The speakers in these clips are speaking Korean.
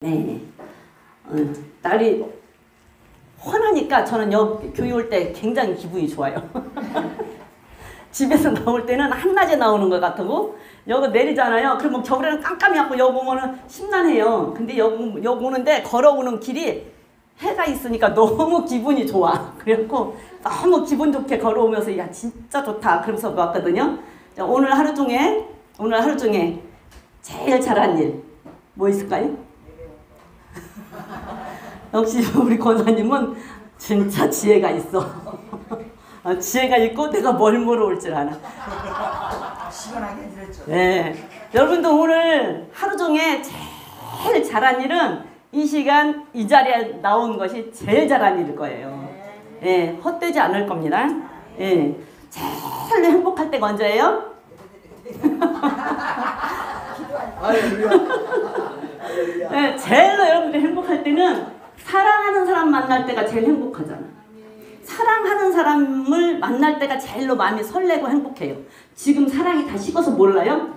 네. 딸이 화나니까 저는 교회 올 때 굉장히 기분이 좋아요. 집에서 나올 때는 한낮에 나오는 것 같고 여기 내리잖아요. 그러면 겨울에는 깜깜해갖고 여기 오면은 심란해요. 근데 여기 오는데 걸어오는 길이 해가 있으니까 너무 기분이 좋아. 그래갖고 너무 기분 좋게 걸어오면서 야 진짜 좋다. 그러면서 왔거든요. 오늘 하루 중에 제일 잘한 일 뭐 있을까요? 역시 우리 권사님은 진짜 지혜가 있어. 지혜가 있고 내가 뭘 물어올 줄 알아. 시원하게 해드렸죠. 네. 여러분도 오늘 하루 중에 제일 잘한 일은 이 시간 이 자리에 나온 것이 제일 잘한 일일 거예요. 네. 헛되지 않을 겁니다. 네. 제일 행복할 때가 언제예요? 네, 제일 여러분들 행복할 때는 사랑하는 사람 만날 때가 제일 행복하잖아. 사랑하는 사람을 만날 때가 제일로 마음이 설레고 행복해요. 지금 사랑이 다 식어서 몰라요?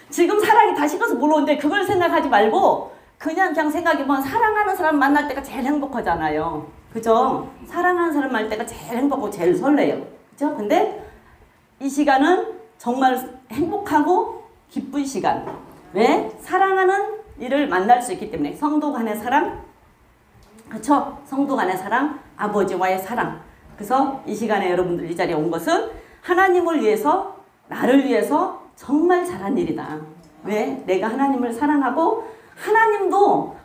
지금 사랑이 다 식어서 몰라오는데 그걸 생각하지 말고 그냥 생각해보면 사랑하는 사람 만날 때가 제일 행복하잖아요. 그죠? 사랑하는 사람 만날 때가 제일 행복하고 제일 설레요. 그죠? 근데 이 시간은 정말 행복하고 기쁜 시간. 왜? 사랑하는 이를 만날 수 있기 때문에 성도 간의 사랑, 그렇죠? 성도 간의 사랑, 아버지와의 사랑. 그래서 이 시간에 여러분들 이 자리에 온 것은 하나님을 위해서, 나를 위해서 정말 잘한 일이다. 왜? 내가 하나님을 사랑하고 하나님도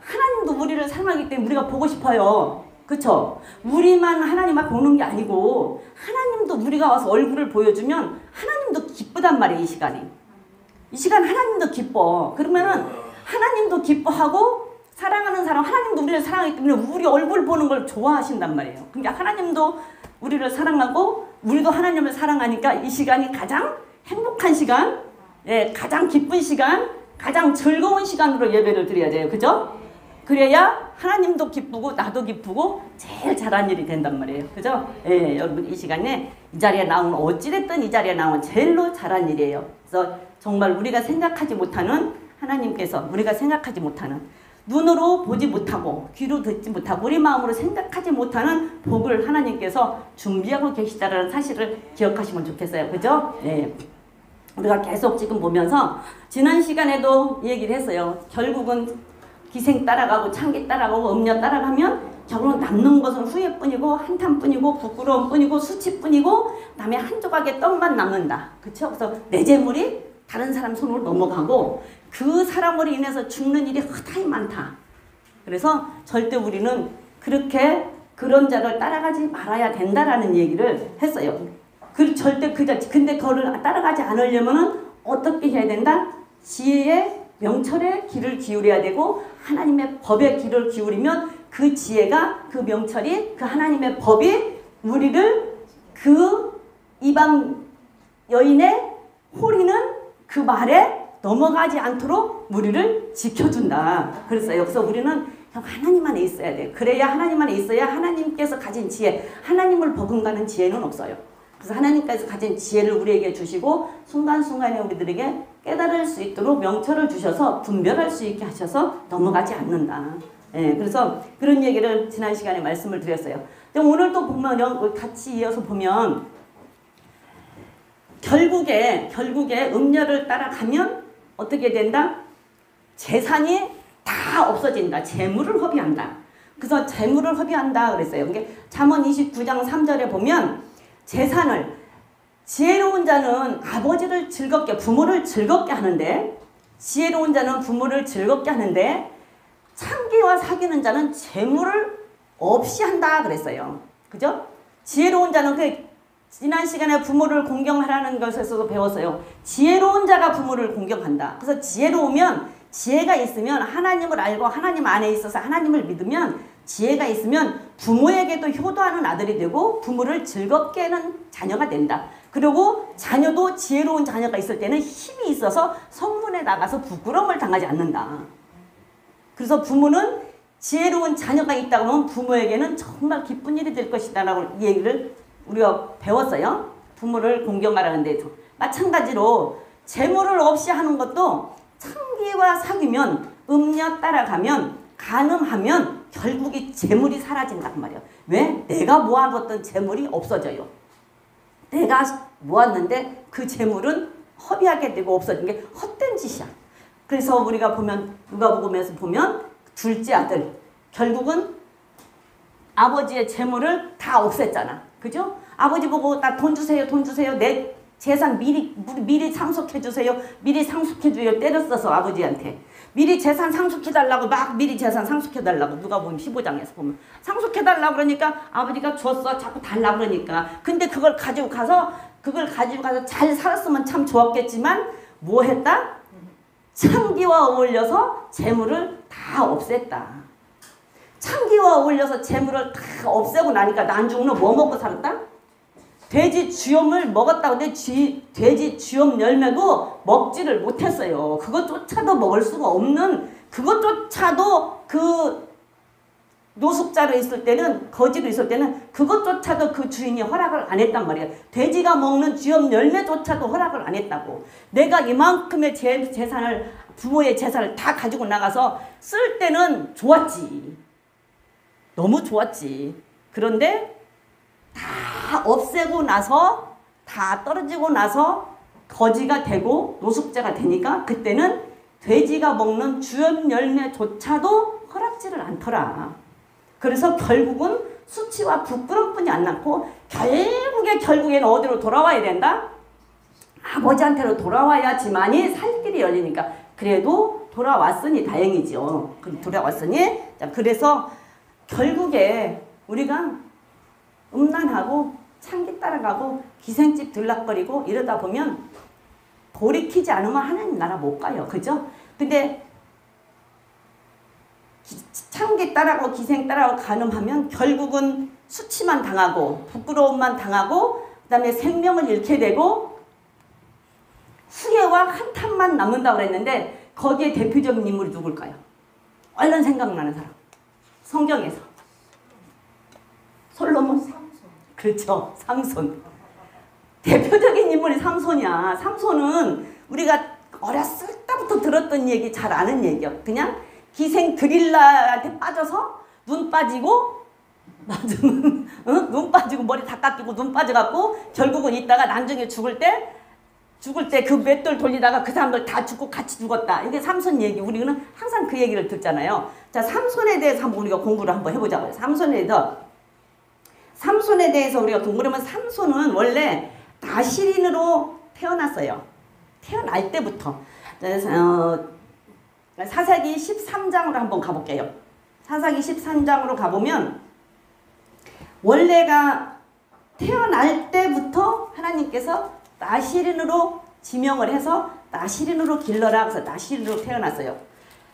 우리를 사랑하기 때문에 우리가 보고 싶어요. 그렇죠? 우리만 하나님 앞에 오는 게 아니고 하나님도 우리가 와서 얼굴을 보여주면 하나님도 기쁘단 말이에요. 이 시간 하나님도 기뻐. 그러면은 하나님도 기뻐하고 사랑하는 사람 하나님도 우리를 사랑하기 때문에 우리 얼굴 보는 걸 좋아하신단 말이에요. 그러니까 하나님도 우리를 사랑하고 우리도 하나님을 사랑하니까 이 시간이 가장 행복한 시간, 예, 가장 기쁜 시간, 가장 즐거운 시간으로 예배를 드려야 돼요. 그죠? 그래야 하나님도 기쁘고 나도 기쁘고 제일 잘한 일이 된단 말이에요. 그죠? 예, 여러분 이 시간에 이 자리에 나온 어찌됐든 이 자리에 나온 제일로 잘한 일이에요. 그래서 정말 우리가 생각하지 못하는 하나님께서 우리가 생각하지 못하는 눈으로 보지 못하고 귀로 듣지 못하고 우리 마음으로 생각하지 못하는 복을 하나님께서 준비하고 계시다라는 사실을 기억하시면 좋겠어요. 그죠? 네. 우리가 계속 지금 보면서 지난 시간에도 얘기를 했어요. 결국은 기생 따라가고 창기 따라가고 음녀 따라가면 결국은 남는 것은 후회뿐이고 한탄뿐이고 부끄러움뿐이고 수치뿐이고 남의 한 조각의 떡만 남는다. 그렇죠? 그래서 내 재물이 다른 사람 손으로 넘어가고 그 사람으로 인해서 죽는 일이 허다히 많다. 그래서 절대 우리는 그런 자를 따라가지 말아야 된다라는 얘기를 했어요. 근데 그걸 따라가지 않으려면은 어떻게 해야 된다? 지혜의 명철의 귀를 기울여야 되고 하나님의 법의 귀를 기울이면 그 지혜가 그 명철이 그 하나님의 법이 우리를 그 이방 여인의 호리는 그 말에 넘어가지 않도록 우리를 지켜준다. 그래서 여기서 우리는 하나님 안에 있어야 돼. 그래야 하나님 안에 있어야 하나님께서 가진 지혜, 하나님을 버금가는 지혜는 없어요. 그래서 하나님께서 가진 지혜를 우리에게 주시고 순간순간에 우리들에게 깨달을 수 있도록 명철을 주셔서 분별할 수 있게 하셔서 넘어가지 않는다. 예, 그래서 그런 얘기를 지난 시간에 말씀을 드렸어요. 근데 오늘 또 보면 같이 이어서 보면 결국에 음녀를 따라가면 어떻게 된다? 재산이 다 없어진다. 재물을 허비한다. 그래서 재물을 허비한다 그랬어요. 그러니까 잠언 29장 3절에 보면 재산을 지혜로운 자는 아버지를 즐겁게 부모를 즐겁게 하는데 지혜로운 자는 부모를 즐겁게 하는데 창기와 사귀는 자는 재물을 없이 한다 그랬어요. 그죠? 지혜로운 자는 지난 시간에 부모를 공경하라는 것에서도 배웠어요. 지혜로운 자가 부모를 공경한다. 그래서 지혜로우면 지혜가 있으면 하나님을 알고 하나님 안에 있어서 하나님을 믿으면 지혜가 있으면 부모에게도 효도하는 아들이 되고 부모를 즐겁게 하는 자녀가 된다. 그리고 자녀도 지혜로운 자녀가 있을 때는 힘이 있어서 성문에 나가서 부끄러움을 당하지 않는다. 그래서 부모는 지혜로운 자녀가 있다고 하면 부모에게는 정말 기쁜 일이 될 것이다 라고 얘기를 우리가 배웠어요. 부모를 공경하라는 데서. 마찬가지로 재물을 없이 하는 것도 창기와 사귀면 음녀 따라가면 간음하면 결국이 재물이 사라진단 말이에요. 왜? 내가 모아뒀던 재물이 없어져요. 내가 모았는데 그 재물은 허비하게 되고 없어진 게 헛된 짓이야. 그래서 우리가 보면 누가복음에서 보면 둘째 아들 결국은 아버지의 재물을 다 없앴잖아. 그죠? 아버지 보고 나 돈 주세요, 돈 주세요. 내 재산 미리 상속해 주세요. 미리 상속해 주세요. 때렸어서 아버지한테. 미리 재산 상속해 달라고 막 미리 재산 상속해 달라고 누가복음 15장에서 보면 상속해 달라고 그러니까 아버지가 줬어. 자꾸 달라고 그러니까. 근데 그걸 가지고 가서 잘 살았으면 참 좋았겠지만 뭐 했다? 창기와 어울려서 재물을 다 없앴다. 창기와 어울려서 재물을 다 없애고 나니까 난중은 뭐 먹고 살았다? 돼지 쥐염을 먹었다고 근데 돼지 쥐염 열매도 먹지를 못했어요. 그것조차도 먹을 수가 없는 그것조차도 그 노숙자로 있을 때는 거지로 있을 때는 그것조차도 그 주인이 허락을 안 했단 말이에요. 돼지가 먹는 쥐염 열매조차도 허락을 안 했다고. 내가 이만큼의 재산을 부모의 재산을 다 가지고 나가서 쓸 때는 좋았지. 너무 좋았지. 그런데 다 없애고 나서 다 떨어지고 나서 거지가 되고 노숙자가 되니까 그때는 돼지가 먹는 주염 열매조차도 허락지를 않더라. 그래서 결국은 수치와 부끄럼뿐이 안 남고 결국에는 어디로 돌아와야 된다? 아버지한테로 돌아와야지만이 살 길이 열리니까 그래도 돌아왔으니 다행이죠. 돌아왔으니 자, 그래서 결국에 우리가 음란하고 창기 따라가고 기생집 들락거리고 이러다 보면 돌이키지 않으면 하나님 나라 못 가요. 그죠? 근데 창기 따라가고 기생 따라가고 간음하면 결국은 수치만 당하고 부끄러움만 당하고 그 다음에 생명을 잃게 되고 후회와 한탄만 남는다고 그랬는데 거기에 대표적인 인물이 누굴까요? 얼른 생각나는 사람. 성경에서. 솔로몬. 그렇죠. 삼손. 대표적인 인물이 삼손이야. 삼손은 우리가 어렸을 때부터 들었던 얘기 잘 아는 얘기야. 그냥 기생 드릴라한테 빠져서 눈 빠지고 눈 빠지고 머리 다 깎이고 눈 빠져갖고 결국은 이따가 나중에 죽을 때 그 맷돌 돌리다가 그 사람들 다 죽고 같이 죽었다. 이게 삼손 얘기. 우리는 항상 그 얘기를 듣잖아요. 자, 삼손에 대해서 한번 우리가 공부를 한번 해보자고요. 삼손에 대해서 우리가 공부를 하면 삼손은 원래 나시린으로 태어났어요. 태어날 때부터. 사사기 13장으로 한번 가볼게요. 사사기 13장으로 가보면 원래가 태어날 때부터 하나님께서 나시린으로 지명을 해서 나시린으로 길러라 그래서 나시린으로 태어났어요.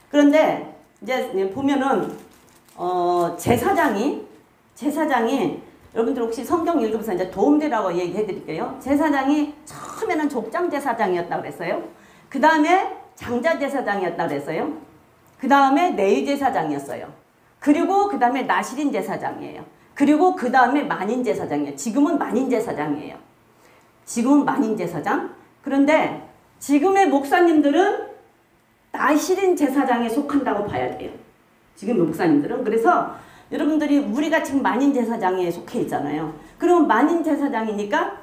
그런데 이제 보면은 제사장이 여러분들 혹시 성경 읽으면서 이제 도움되라고 얘기해 드릴게요. 제사장이 처음에는 족장 제사장이었다고 그랬어요. 그 다음에 장자 제사장이었다고 그랬어요. 그 다음에 내위 제사장이었어요. 그리고 그 다음에 나시린 제사장이에요. 그리고 그 다음에 만인 제사장이에요. 지금은 만인 제사장이에요. 지금은 만인 제사장. 그런데 지금의 목사님들은 나시린 제사장에 속한다고 봐야 돼요. 지금의 목사님들은. 그래서 여러분들이 우리가 지금 만인 제사장에 속해 있잖아요. 그러면 만인 제사장이니까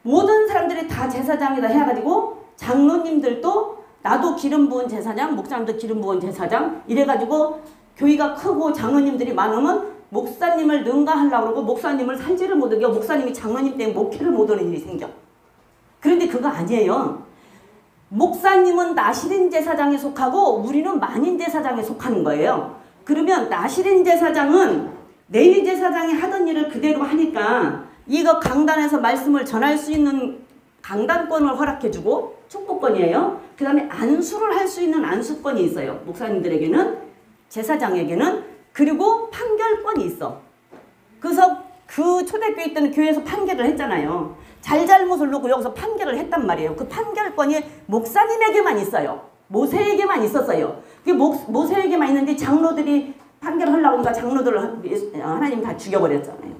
모든 사람들이 다 제사장이다 해가지고 장로님들도 나도 기름 부은 제사장, 목사님도 기름 부은 제사장 이래가지고 교회가 크고 장로님들이 많으면 목사님을 능가하려고 그러고 목사님을 살지를 못하게 목사님이 장로님 때문에 목회를 못하는 일이 생겨. 그런데 그거 아니에요. 목사님은 나시린 제사장에 속하고 우리는 만인 제사장에 속하는 거예요. 그러면 나시린 제사장은 레위 제사장이 하던 일을 그대로 하니까 이거 강단에서 말씀을 전할 수 있는 강단권을 허락해주고 축복권이에요. 그 다음에 안수를 할 수 있는 안수권이 있어요. 목사님들에게는 제사장에게는. 그리고 판결권이 있어. 그래서 그 초대교회 때는 교회에서 판결을 했잖아요. 잘잘못을 놓고 여기서 판결을 했단 말이에요. 그 판결권이 목사님에게만 있어요. 모세에게만 있었어요. 그게 모세에게만 있는데 장로들이 판결하려고 하니까 장로들을 하나님 다 죽여버렸잖아요.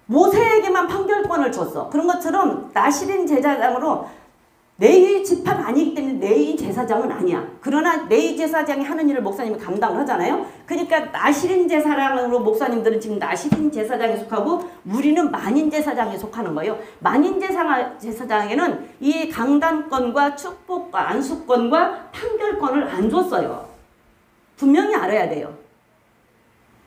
모세에게만 판결권을 줬어. 그런 것처럼 나시린 제사장으로 레위 지파가 아니기 때문에 레위 제사장은 아니야. 그러나 레위 제사장이 하는 일을 목사님이 감당을 하잖아요. 그러니까 나시린 제사장으로 목사님들은 지금 나시린 제사장에 속하고 우리는 만인 제사장에 속하는 거예요. 만인 제사장에는 이 강단권과 축복과 안수권과 판결권을 안 줬어요. 분명히 알아야 돼요.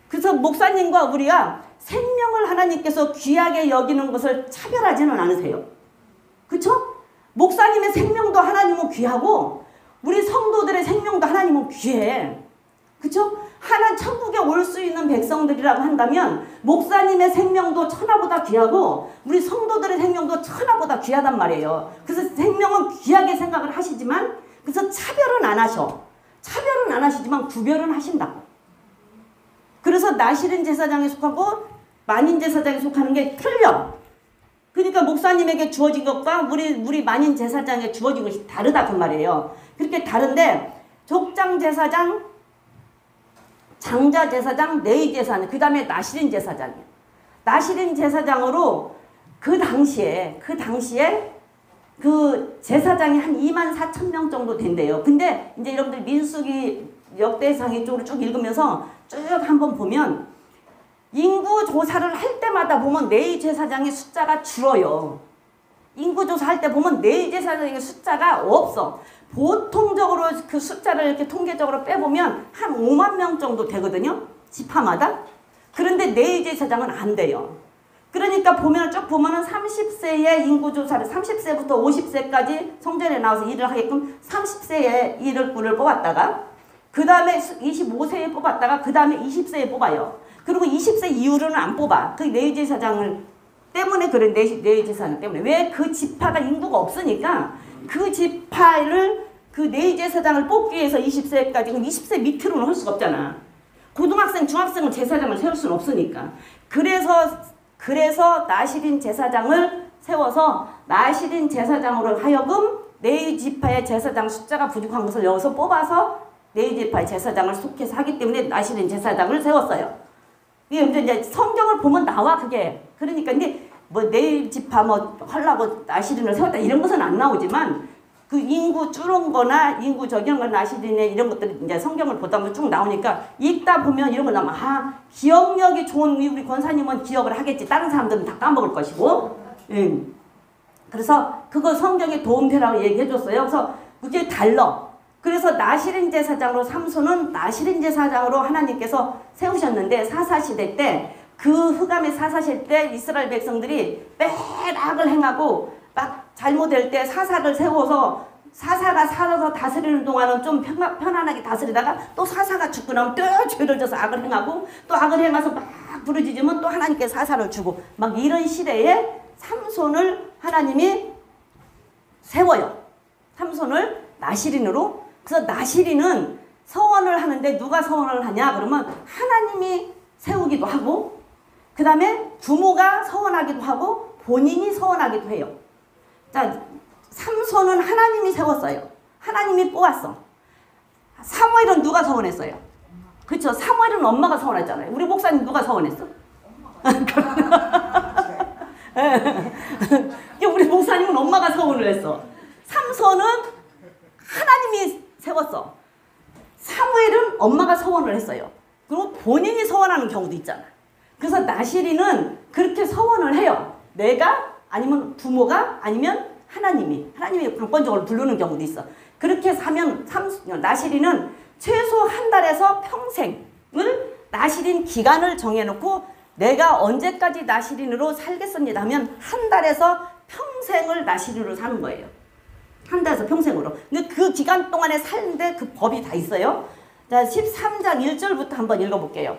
그래서 목사님과 우리가 생명을 하나님께서 귀하게 여기는 것을 차별하지는 않으세요. 그렇죠? 목사님의 생명도 하나님은 귀하고 우리 성도들의 생명도 하나님은 귀해. 그렇죠? 하나 천국에 올 수 있는 백성들이라고 한다면 목사님의 생명도 천하보다 귀하고 우리 성도들의 생명도 천하보다 귀하단 말이에요. 그래서 생명은 귀하게 생각을 하시지만 그래서 차별은 안 하셔. 차별은 안 하시지만 구별은 하신다고. 그래서 나시린 제사장에 속하고 만인 제사장에 속하는 게 틀려. 그러니까 목사님에게 주어진 것과 우리 만인 제사장에 주어진 것이 다르다 그 말이에요. 그렇게 다른데 족장 제사장, 장자 제사장, 레위 제사장, 그 다음에 나시린 제사장이에요. 나시린 제사장으로 그 당시에 그 제사장이 한 24,000명 정도 된대요. 근데 이제 여러분들 민수기 역대상 쪽으로 쭉 읽으면서 쭉 한번 보면 인구 조사를 할 때마다 보면 레위 제사장의 숫자가 줄어요. 인구 조사할 때 보면 레위 제사장의 숫자가 없어. 보통적으로 그 숫자를 이렇게 통계적으로 빼보면 한 5만 명 정도 되거든요. 지파마다. 그런데 레위 제사장은 안 돼요. 그러니까 보면 쭉 보면은 30세의 인구 조사를 30세부터 50세까지 성전에 나와서 일을 하게끔 30세의 일을 꾼을 뽑았다가 그 다음에 25세에 뽑았다가 그 다음에 20세에 뽑아요. 그리고 20세 이후로는 안 뽑아. 그 레위 제사장을 때문에 그래. 레위 제사장 때문에. 왜? 그 지파가 인구가 없으니까 그 지파를 그 레위 제사장을 뽑기 위해서 20세까지 20세 밑으로는 할 수가 없잖아. 고등학생, 중학생은 제사장을 세울 수는 없으니까. 그래서 나시린 제사장을 세워서 나시린 제사장으로 하여금 레위 지파의 제사장 숫자가 부족한 것을 여기서 뽑아서 레위 지파의 제사장을 속해서 하기 때문에 나시린 제사장을 세웠어요. 이제 성경을 보면 나와 그게. 그러니까 근데 뭐 레위 지파 뭐 하려고 나시린을 세웠다 이런 것은 안 나오지만 그 인구 줄은 거나 인구 적은 거 나시린의 이런 것들이 이제 성경을 보다 보면 쭉 나오니까 읽다 보면 이런 거 나오면 기억력이 좋은 우리 권사님은 기억을 하겠지. 다른 사람들은 다 까먹을 것이고. 그래서 그거 성경의 도움되라고 얘기해 줬어요. 그래서 그게 달라. 그래서 나시린 제사장으로 삼손은 나시린 제사장으로 하나님께서 세우셨는데 사사시대 때 그 흑암의 사사시대 때 이스라엘 백성들이 빼락을 행하고 막 잘못될 때 사사를 세워서 사사가 살아서 다스리는 동안은 좀 편안하게 다스리다가 또 사사가 죽고 나면 또 죄를 져서 악을 행하고 또 악을 행해서 막 부르짖으면 또 하나님께 사사를 주고 막 이런 시대에 삼손을 하나님이 세워요. 삼손을 나시린으로. 그래서 나시린은 서원을 하는데 누가 서원을 하냐 그러면 하나님이 세우기도 하고 그 다음에 부모가 서원하기도 하고 본인이 서원하기도 해요. 자, 삼손은 하나님이 세웠어요. 하나님이 뽑았어. 사무엘은 누가 서원했어요? 그렇죠. 사무엘은 엄마가 서원했잖아요. 우리 목사님 누가 서원했어? 우리 목사님은 엄마가 서원을 했어. 삼손은 하나님이 세웠어. 사무엘은 엄마가 서원을 했어요. 그리고 본인이 서원하는 경우도 있잖아. 그래서 나시린은 그렇게 서원을 해요. 내가 아니면 부모가 아니면 하나님이 관건적으로 부르는 경우도 있어. 그렇게 하면 나시린은 최소 한 달에서 평생을 나시린 기간을 정해놓고 내가 언제까지 나시린으로 살겠습니다 하면 한 달에서 평생을 나시린으로 사는 거예요. 한 달에서 평생으로. 근데 그 기간 동안에 사는데 그 법이 다 있어요. 자, 13장 1절부터 한번 읽어볼게요.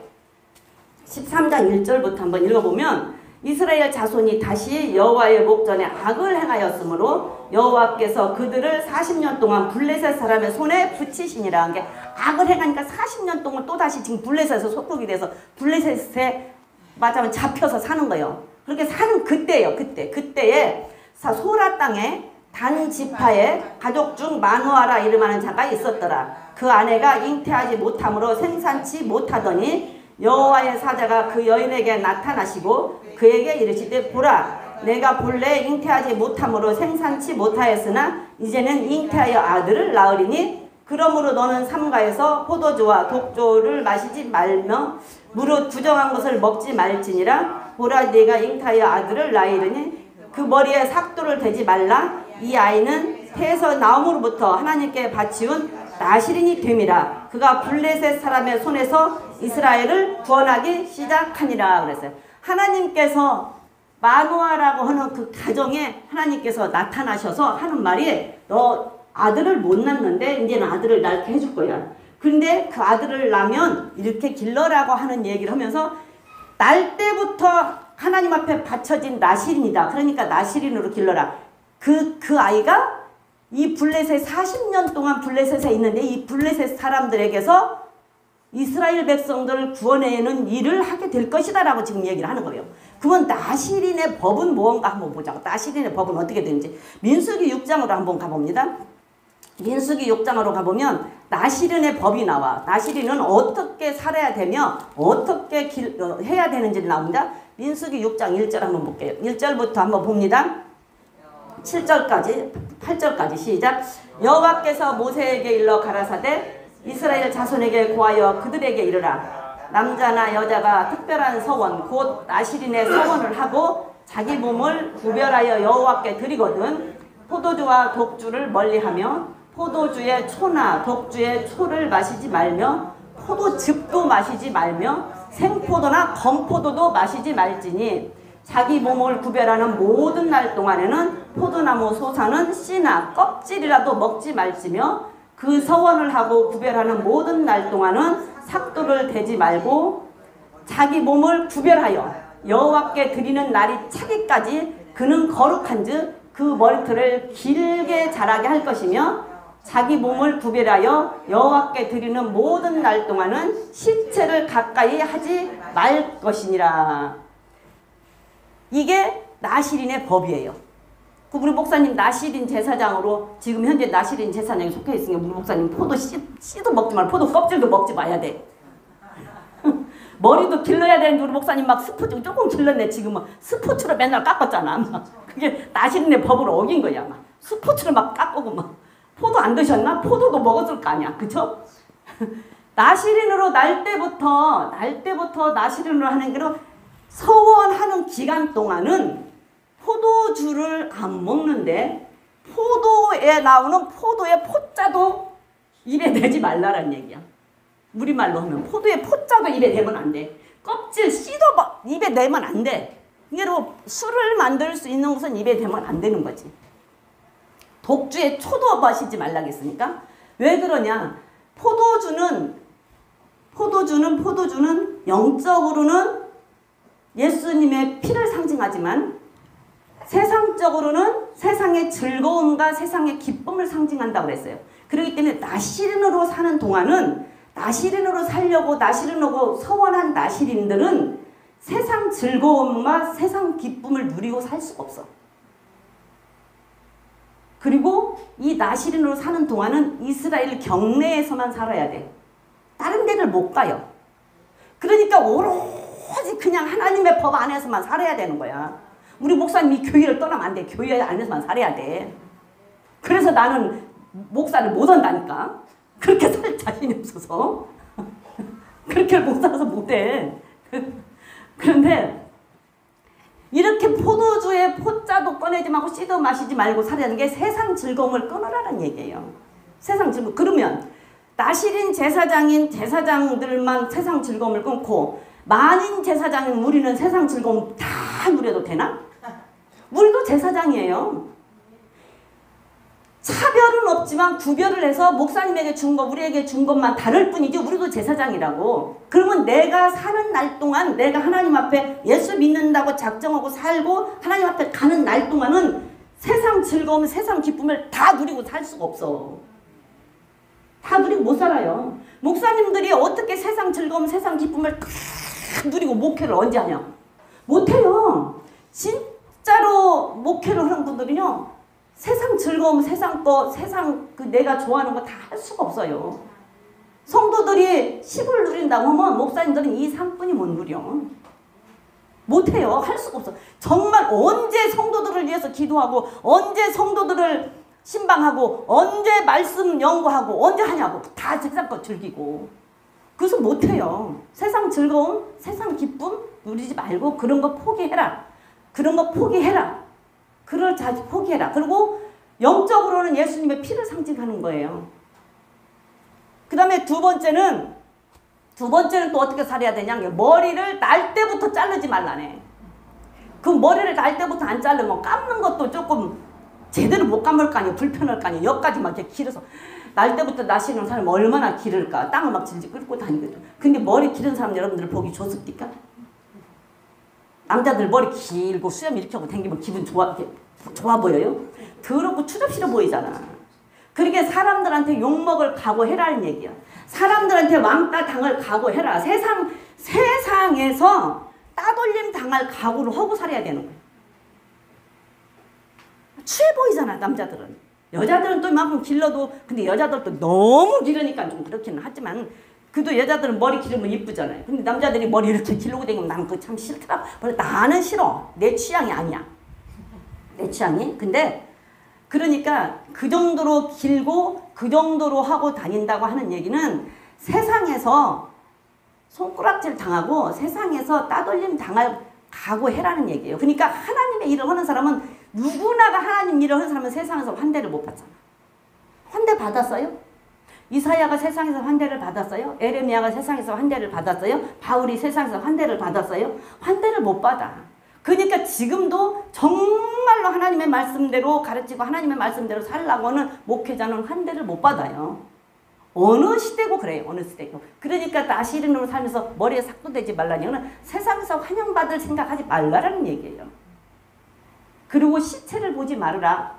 13장 1절부터 한번 읽어보면 이스라엘 자손이 다시 여호와의 목전에 악을 행하였으므로 여호와께서 그들을 40년 동안 블레셋 사람의 손에 붙이시니라 한 게 악을 행하니까 40년 동안 또다시 지금 블레셋에서 속국이 돼서 블레셋에 맞아면 잡혀서 사는 거예요. 그렇게 사는 그때예요. 그때에 소라 땅에 단 지파의 가족 중 마누아라 이름하는 자가 있었더라. 그 아내가 잉태하지 못함으로 생산치 못하더니 여호와의 사자가 그 여인에게 나타나시고 그에게 이르시되 보라 내가 본래 잉태하지 못함으로 생산치 못하였으나 이제는 잉태하여 아들을 낳으리니 그러므로 너는 삼가에서 포도주와 독주를 마시지 말며 무릇 부정한 것을 먹지 말지니라. 보라 네가 잉태하여 아들을 낳으리니 그 머리에 삭도를 대지 말라. 이 아이는 태에서 나옴으로부터 하나님께 바치운 나실인이 됨이라. 그가 블레셋 사람의 손에서 이스라엘을 구원하기 시작하니라 그랬어요. 하나님께서 마누아라고 하는 그 가정에 하나님께서 나타나셔서 하는 말이 너 아들을 못 낳는데 이제는 아들을 낳게 해줄 거야. 근데 그 아들을 낳으면 이렇게 길러라고 하는 얘기를 하면서 날 때부터 하나님 앞에 바쳐진 나실인이다. 그러니까 나실인으로 길러라. 그 아이가 이 블레셋 40년 동안 블레셋에 있는데 이 블레셋 사람들에게서 이스라엘 백성들을 구원해내는 일을 하게 될 것이다 라고 지금 얘기를 하는 거예요. 그러면 나실인의 법은 뭔가 한번 보자고. 나실인의 법은 어떻게 되는지 민수기 6장으로 한번 가봅니다. 민수기 6장으로 가보면 나실인의 법이 나와. 나실인은 어떻게 살아야 되며 어떻게 해야 되는지를 나옵니다. 민수기 6장 1절 한번 볼게요. 1절부터 한번 봅니다. 7절까지 8절까지 시작. 여호와께서 모세에게 일러 가라사대 이스라엘 자손에게 고하여 그들에게 이르라. 남자나 여자가 특별한 서원 곧 나실인의 서원을 하고 자기 몸을 구별하여 여호와께 드리거든 포도주와 독주를 멀리하며 포도주의 초나 독주의 초를 마시지 말며 포도즙도 마시지 말며 생포도나 건포도도 마시지 말지니 자기 몸을 구별하는 모든 날 동안에는 포도나무 소사는 씨나 껍질이라도 먹지 말지며 그 서원을 하고 구별하는 모든 날 동안은 삭도를 대지 말고 자기 몸을 구별하여 여호와께 드리는 날이 차기까지 그는 거룩한즉 그 머리털을 길게 자라게 할 것이며 자기 몸을 구별하여 여호와께 드리는 모든 날 동안은 시체를 가까이 하지 말 것이니라. 이게 나실인의 법이에요. 우리 목사님 나실인 제사장으로 지금 현재 나실인 제사장에 속해 있으니까 우리 목사님 포도 씨도 먹지 말고 포도 껍질도 먹지 마야 돼. 머리도 길러야 되는데 우리 목사님 막 스포츠 조금 길렀네. 지금은 스포츠로 맨날 깎았잖아. 막. 그게 나실인의 법을 어긴 거야. 막. 스포츠로 막 깎고 막. 포도 안 드셨나? 포도도 먹었을 거 아니야. 그쵸? 나실인으로 날 때부터 나실인으로 하는 게로 서원하는 기간 동안은 포도주를 안 먹는데 포도에 나오는 포도의 포자도 입에 대지 말라는 얘기야. 우리말로 하면 포도의 포자도 입에 대면 안 돼. 껍질 씨도 입에 대면 안 돼. 그러니까 술을 만들 수 있는 것은 입에 대면 안 되는 거지. 독주의 초도 마시지 말라겠습니까? 왜 그러냐? 포도주는 영적으로는 예수님의 피를 상징하지만 세상적으로는 세상의 즐거움과 세상의 기쁨을 상징한다고 그랬어요. 그렇기 때문에 나실인으로 사는 동안은 나실인으로 살려고 나실인으로 서원한 나실인들은 세상 즐거움과 세상 기쁨을 누리고 살 수가 없어. 그리고 이 나실인으로 사는 동안은 이스라엘 경내에서만 살아야 돼. 다른 데를 못 가요. 그러니까 오로지 그냥 하나님의 법 안에서만 살아야 되는 거야. 우리 목사님이 교회를 떠나면 안 돼. 교회 안에서만 살아야 돼. 그래서 나는 목사를 못 한다니까. 그렇게 살 자신이 없어서. 그렇게 못 살아서 못해. 그런데 이렇게 포도주의 포자도 꺼내지 말고 씨도 마시지 말고 살아야하는 게 세상 즐거움을 끊으라는 얘기예요. 세상 즐거움. 그러면 나실인 제사장들만 세상 즐거움을 끊고 만인 제사장인 우리는 세상 즐거움 다 누려도 되나? 우리도 제사장이에요. 차별은 없지만 구별을 해서 목사님에게 준 것, 우리에게 준 것만 다를 뿐이지 우리도 제사장이라고. 그러면 내가 사는 날 동안 내가 하나님 앞에 예수 믿는다고 작정하고 살고 하나님 앞에 가는 날 동안은 세상 즐거움, 세상 기쁨을 다 누리고 살 수가 없어. 다 누리고 못 살아요. 목사님들이 어떻게 세상 즐거움, 세상 기쁨을 다 누리고 목회를 언제 하냐? 못해요. 진짜로 목회를 하는 분들은요. 세상 즐거움, 세상 그 내가 좋아하는 거 다 할 수가 없어요. 성도들이 10을 누린다고 하면 목사님들은 2, 3분이 못 누려. 못해요. 할 수가 없어. 정말 언제 성도들을 위해서 기도하고 언제 성도들을 신방하고 언제 말씀 연구하고 언제 하냐고. 다 세상 거 즐기고. 그래서 못해요. 세상 즐거움, 세상 기쁨 누리지 말고 그런 거 포기해라. 그런 거 포기해라. 그럴 자지 포기해라. 그리고 영적으로는 예수님의 피를 상징하는 거예요. 그 다음에 두 번째는 또 어떻게 살아야 되냐. 머리를 날 때부터 자르지 말라네. 그 머리를 날 때부터 안 자르면 감는 것도 조금 제대로 못 감을 거 아니에요. 불편할 거 아니에요. 여기까지 막 이렇게 길어서. 날 때부터 나시는 사람 얼마나 기를까. 땅을 막 질질 끌고 다니거든. 근데 머리 기른 사람 여러분들 보기 좋습니까? 남자들 머리 길고 수염 이렇게 하고 다니면 기분 좋아 보여요? 더럽고 추잡스러워 보이잖아. 그렇게 사람들한테 욕먹을 각오해라는 얘기야. 사람들한테 왕따 당할 각오해라. 세상에서 따돌림 당할 각오를 하고 살아야 되는 거야. 취해 보이잖아, 남자들은. 여자들은 또 이만큼 길러도, 근데 여자들도 너무 길으니까 좀 그렇기는 하지만, 그래도 여자들은 머리 기르면 이쁘잖아요. 근데 남자들이 머리 이렇게 기르고 다니면 나는 그거 참 싫더라. 나는 싫어. 내 취향이 아니야. 내 취향이. 근데, 그러니까 그 정도로 길고 그 정도로 하고 다닌다고 하는 얘기는 세상에서 손가락질 당하고 세상에서 따돌림 당할 각오해라는 얘기예요. 그러니까 하나님의 일을 하는 사람은 누구나가 하나님 일을 하는 사람은 세상에서 환대를 못 받잖아. 환대 받았어요? 이사야가 세상에서 환대를 받았어요? 에레미야가 세상에서 환대를 받았어요? 바울이 세상에서 환대를 받았어요? 환대를 못 받아. 그러니까 지금도 정말로 하나님의 말씀대로 가르치고 하나님의 말씀대로 살라고 하는 목회자는 환대를 못 받아요. 어느 시대고 그래요. 어느 시대고. 그러니까 나시린으로 살면서 머리에 삭도 대지 말라는 얘기는 세상에서 환영받을 생각하지 말라라는 얘기예요. 그리고 시체를 보지 말으라.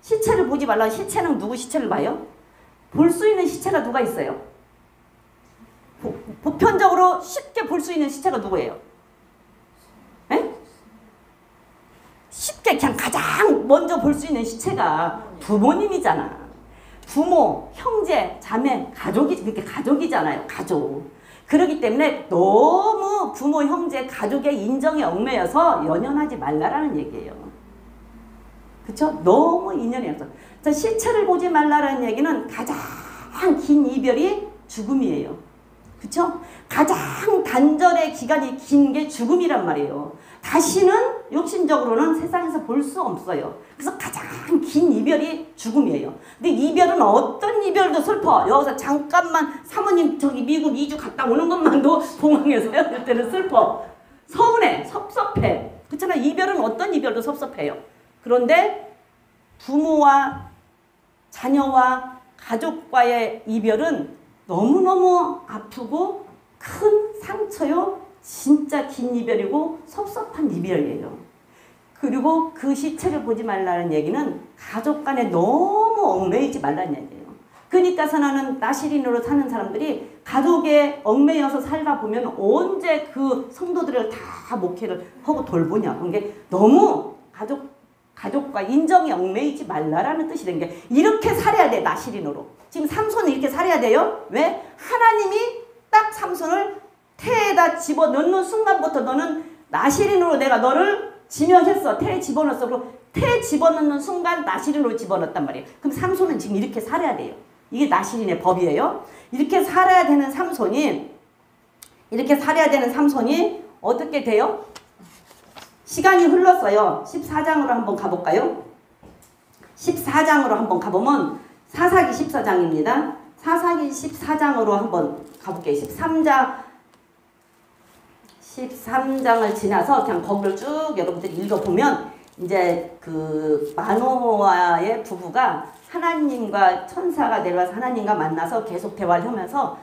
시체를 보지 말라. 시체는 누구 시체를 봐요? 볼 수 있는 시체가 누가 있어요? 보편적으로 쉽게 볼 수 있는 시체가 누구예요? 에? 쉽게 그냥 가장 먼저 볼 수 있는 시체가 부모님이잖아. 부모, 형제, 자매, 가족이 그렇게 가족이잖아요. 가족. 그렇기 때문에 너무 부모, 형제, 가족의 인정에 얽매여서 연연하지 말라라는 얘기예요. 그렇죠? 너무 인연이 없어. 시체를 보지 말라라는 얘기는 가장 긴 이별이 죽음이에요. 그렇죠? 가장 단절의 기간이 긴 게 죽음이란 말이에요. 다시는 욕심적으로는 세상에서 볼 수 없어요. 그래서 가장 긴 이별이 죽음이에요. 근데 이별은 어떤 이별도 슬퍼. 여기서 잠깐만 사모님 저기 미국 2주 갔다 오는 것만도 공항에서 헤어질 때는 슬퍼. 서운해. 섭섭해. 그렇잖아. 이별은 어떤 이별도 섭섭해요. 그런데 부모와 자녀와 가족과의 이별은 너무너무 아프고 큰 상처요. 진짜 긴 이별이고 섭섭한 이별이에요. 그리고 그 시체를 보지 말라는 얘기는 가족 간에 너무 얽매이지 말라는 얘기예요. 그러니까 나는 나시린으로 사는 사람들이 가족에 얽매여서 살다 보면 언제 그 성도들을 다 목회를 하고 돌보냐. 그게 너무 가족과 인정에 얽매이지 말라라는 뜻이 된 게 이렇게 살아야 돼. 나시린으로. 지금 삼손은 이렇게 살아야 돼요. 왜? 하나님이 딱 삼손을 태에다 집어넣는 순간부터 너는 나시린으로 내가 너를 지명했어. 태에 집어넣었어. 그리고 태에 집어넣는 순간 나시린으로 집어넣었단 말이에요. 그럼 삼손은 지금 이렇게 살아야 돼요. 이게 나시린의 법이에요. 이렇게 살아야 되는 삼손이 어떻게 돼요? 시간이 흘렀어요. 14장으로 한번 가볼까요? 14장으로 한번 가보면 사사기 14장입니다. 사사기 14장으로 한번 가볼게요. 13장을 지나서 그냥 거기를 쭉 여러분들이 읽어보면 이제 그 마노아의 부부가 하나님과 천사가 내려와서 하나님과 만나서 계속 대화를 하면서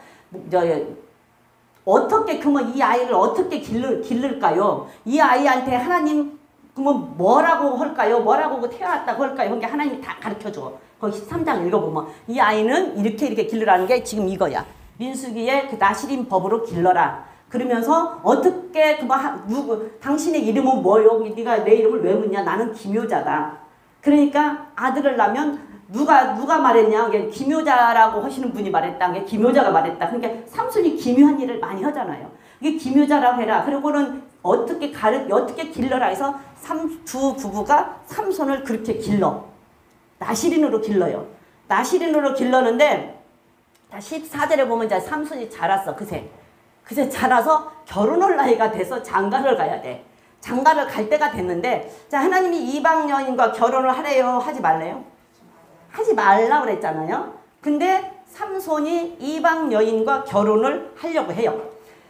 어떻게 그러면 이 아이를 어떻게 기를까요? 이 아이한테 하나님 그러면 뭐라고 할까요? 뭐라고 태어났다고 할까요? 그게 하나님이 다 가르쳐줘. 거기 13장 읽어보면 이 아이는 이렇게 길러라는 게 지금 이거야. 민수기의 그 나시린 법으로 길러라. 그러면서 어떻게 당신의 이름은 뭐요? 네가 내 이름을 왜 묻냐? 나는 기묘자다. 그러니까 아들을 낳으면 누가 말했냐? 기묘자라고 하시는 분이 말했다. 기묘자가 말했다. 그러니까 삼손이 기묘한 일을 많이 하잖아요. 이게 기묘자라고 해라. 그리고는 어떻게 길러라 해서 두 부부가 삼손을 그렇게 길러. 나시린으로 길러요. 나시린으로 길러는데 14절에 보면 이제 삼손이 자랐어. 그새 자라서 결혼할 나이가 돼서 장가를 가야 돼. 장가를 갈 때가 됐는데 자 하나님이 이방 여인과 결혼을 하래요? 하지 말래요? 하지 말라 그랬잖아요. 근데 삼손이 이방 여인과 결혼을 하려고 해요.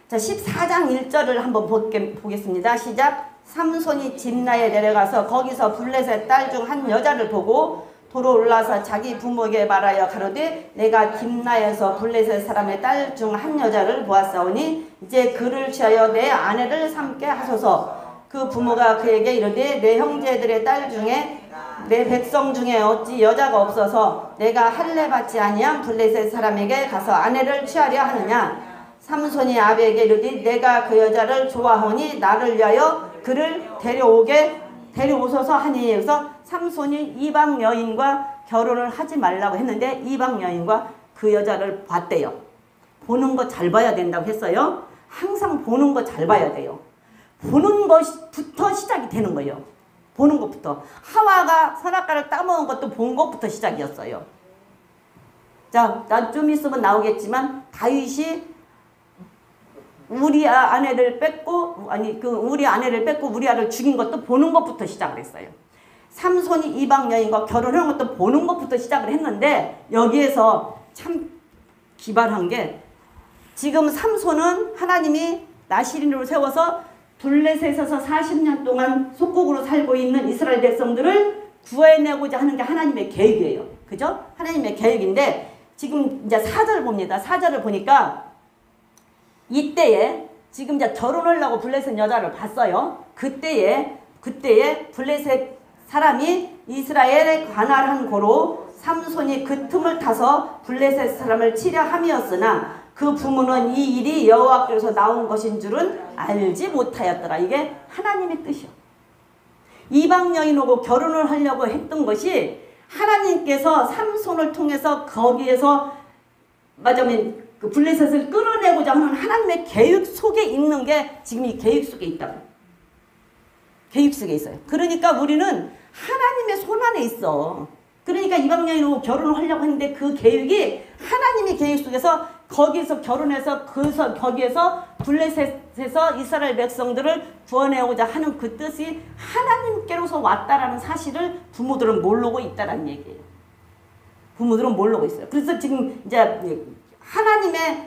자 14장 1절을 한번 보겠습니다. 시작. 삼손이 딥나에 내려가서 거기서 블레셋 딸 중 한 여자를 보고 도로 올라서 자기 부모에게 말하여 가로되 내가 딥나에서 블레셋 사람의 딸 중 한 여자를 보았사오니 이제 그를 취하여 내 아내를 삼게 하소서. 그 부모가 그에게 이르되 내 형제들의 딸 중에 내 백성 중에 어찌 여자가 없어서 내가 할례 받지 아니한 블레셋 사람에게 가서 아내를 취하려 하느냐. 삼손이 아비에게 이르되 내가 그 여자를 좋아하니 나를 위하여 그를 데려오소서 하니. 그래서 삼손이 이방 여인과 결혼을 하지 말라고 했는데 이방 여인과 그 여자를 봤대요. 보는 거 잘 봐야 된다고 했어요. 항상 보는 거 잘 봐야 돼요. 보는 것부터 시작이 되는 거예요. 보는 것부터. 하와가 선악과를 따먹은 것도 본 것부터 시작이었어요. 자, 나 좀 있으면 나오겠지만 다윗이 우리아 아내를 뺏고 우리아를 죽인 것도 보는 것부터 시작을 했어요. 삼손이 이방 여인과 결혼한 것도 보는 것부터 시작을 했는데 여기에서 참 기발한 게 지금 삼손은 하나님이 나시린으로 세워서 블레셋에서 40년 동안 속국으로 살고 있는 이스라엘 백성들을 구해내고자 하는 게 하나님의 계획이에요. 그죠? 하나님의 계획인데 지금 이제 4절을 봅니다. 4절을 보니까 이때에 지금 이제 결혼하려고 블레셋 여자를 봤어요. 그때에 블레셋 사람이 이스라엘에 관할한 고로 삼손이 그 틈을 타서 블레셋 사람을 치려 함이었으나 그 부모는 이 일이 여호와께로서 나온 것인 줄은 알지 못하였더라. 이게 하나님의 뜻이요. 이방 여인하고 결혼을 하려고 했던 것이 하나님께서 삼손을 통해서 거기에서 맞으면 그 블레셋을 끌어내고자 하는 하나님의 계획 속에 있는 게 지금 이 계획 속에 있다고. 계획 속에 있어요. 그러니까 우리는 하나님의 손 안에 있어. 그러니까 이방 여인하고 결혼을 하려고 했는데 그 계획이 하나님의 계획 속에서 거기서 결혼해서 거기에서 블레셋에서 이스라엘 백성들을 구원해오자 하는 그 뜻이 하나님께로서 왔다라는 사실을 부모들은 모르고 있다라는 얘기예요. 부모들은 모르고 있어요. 그래서 지금 이제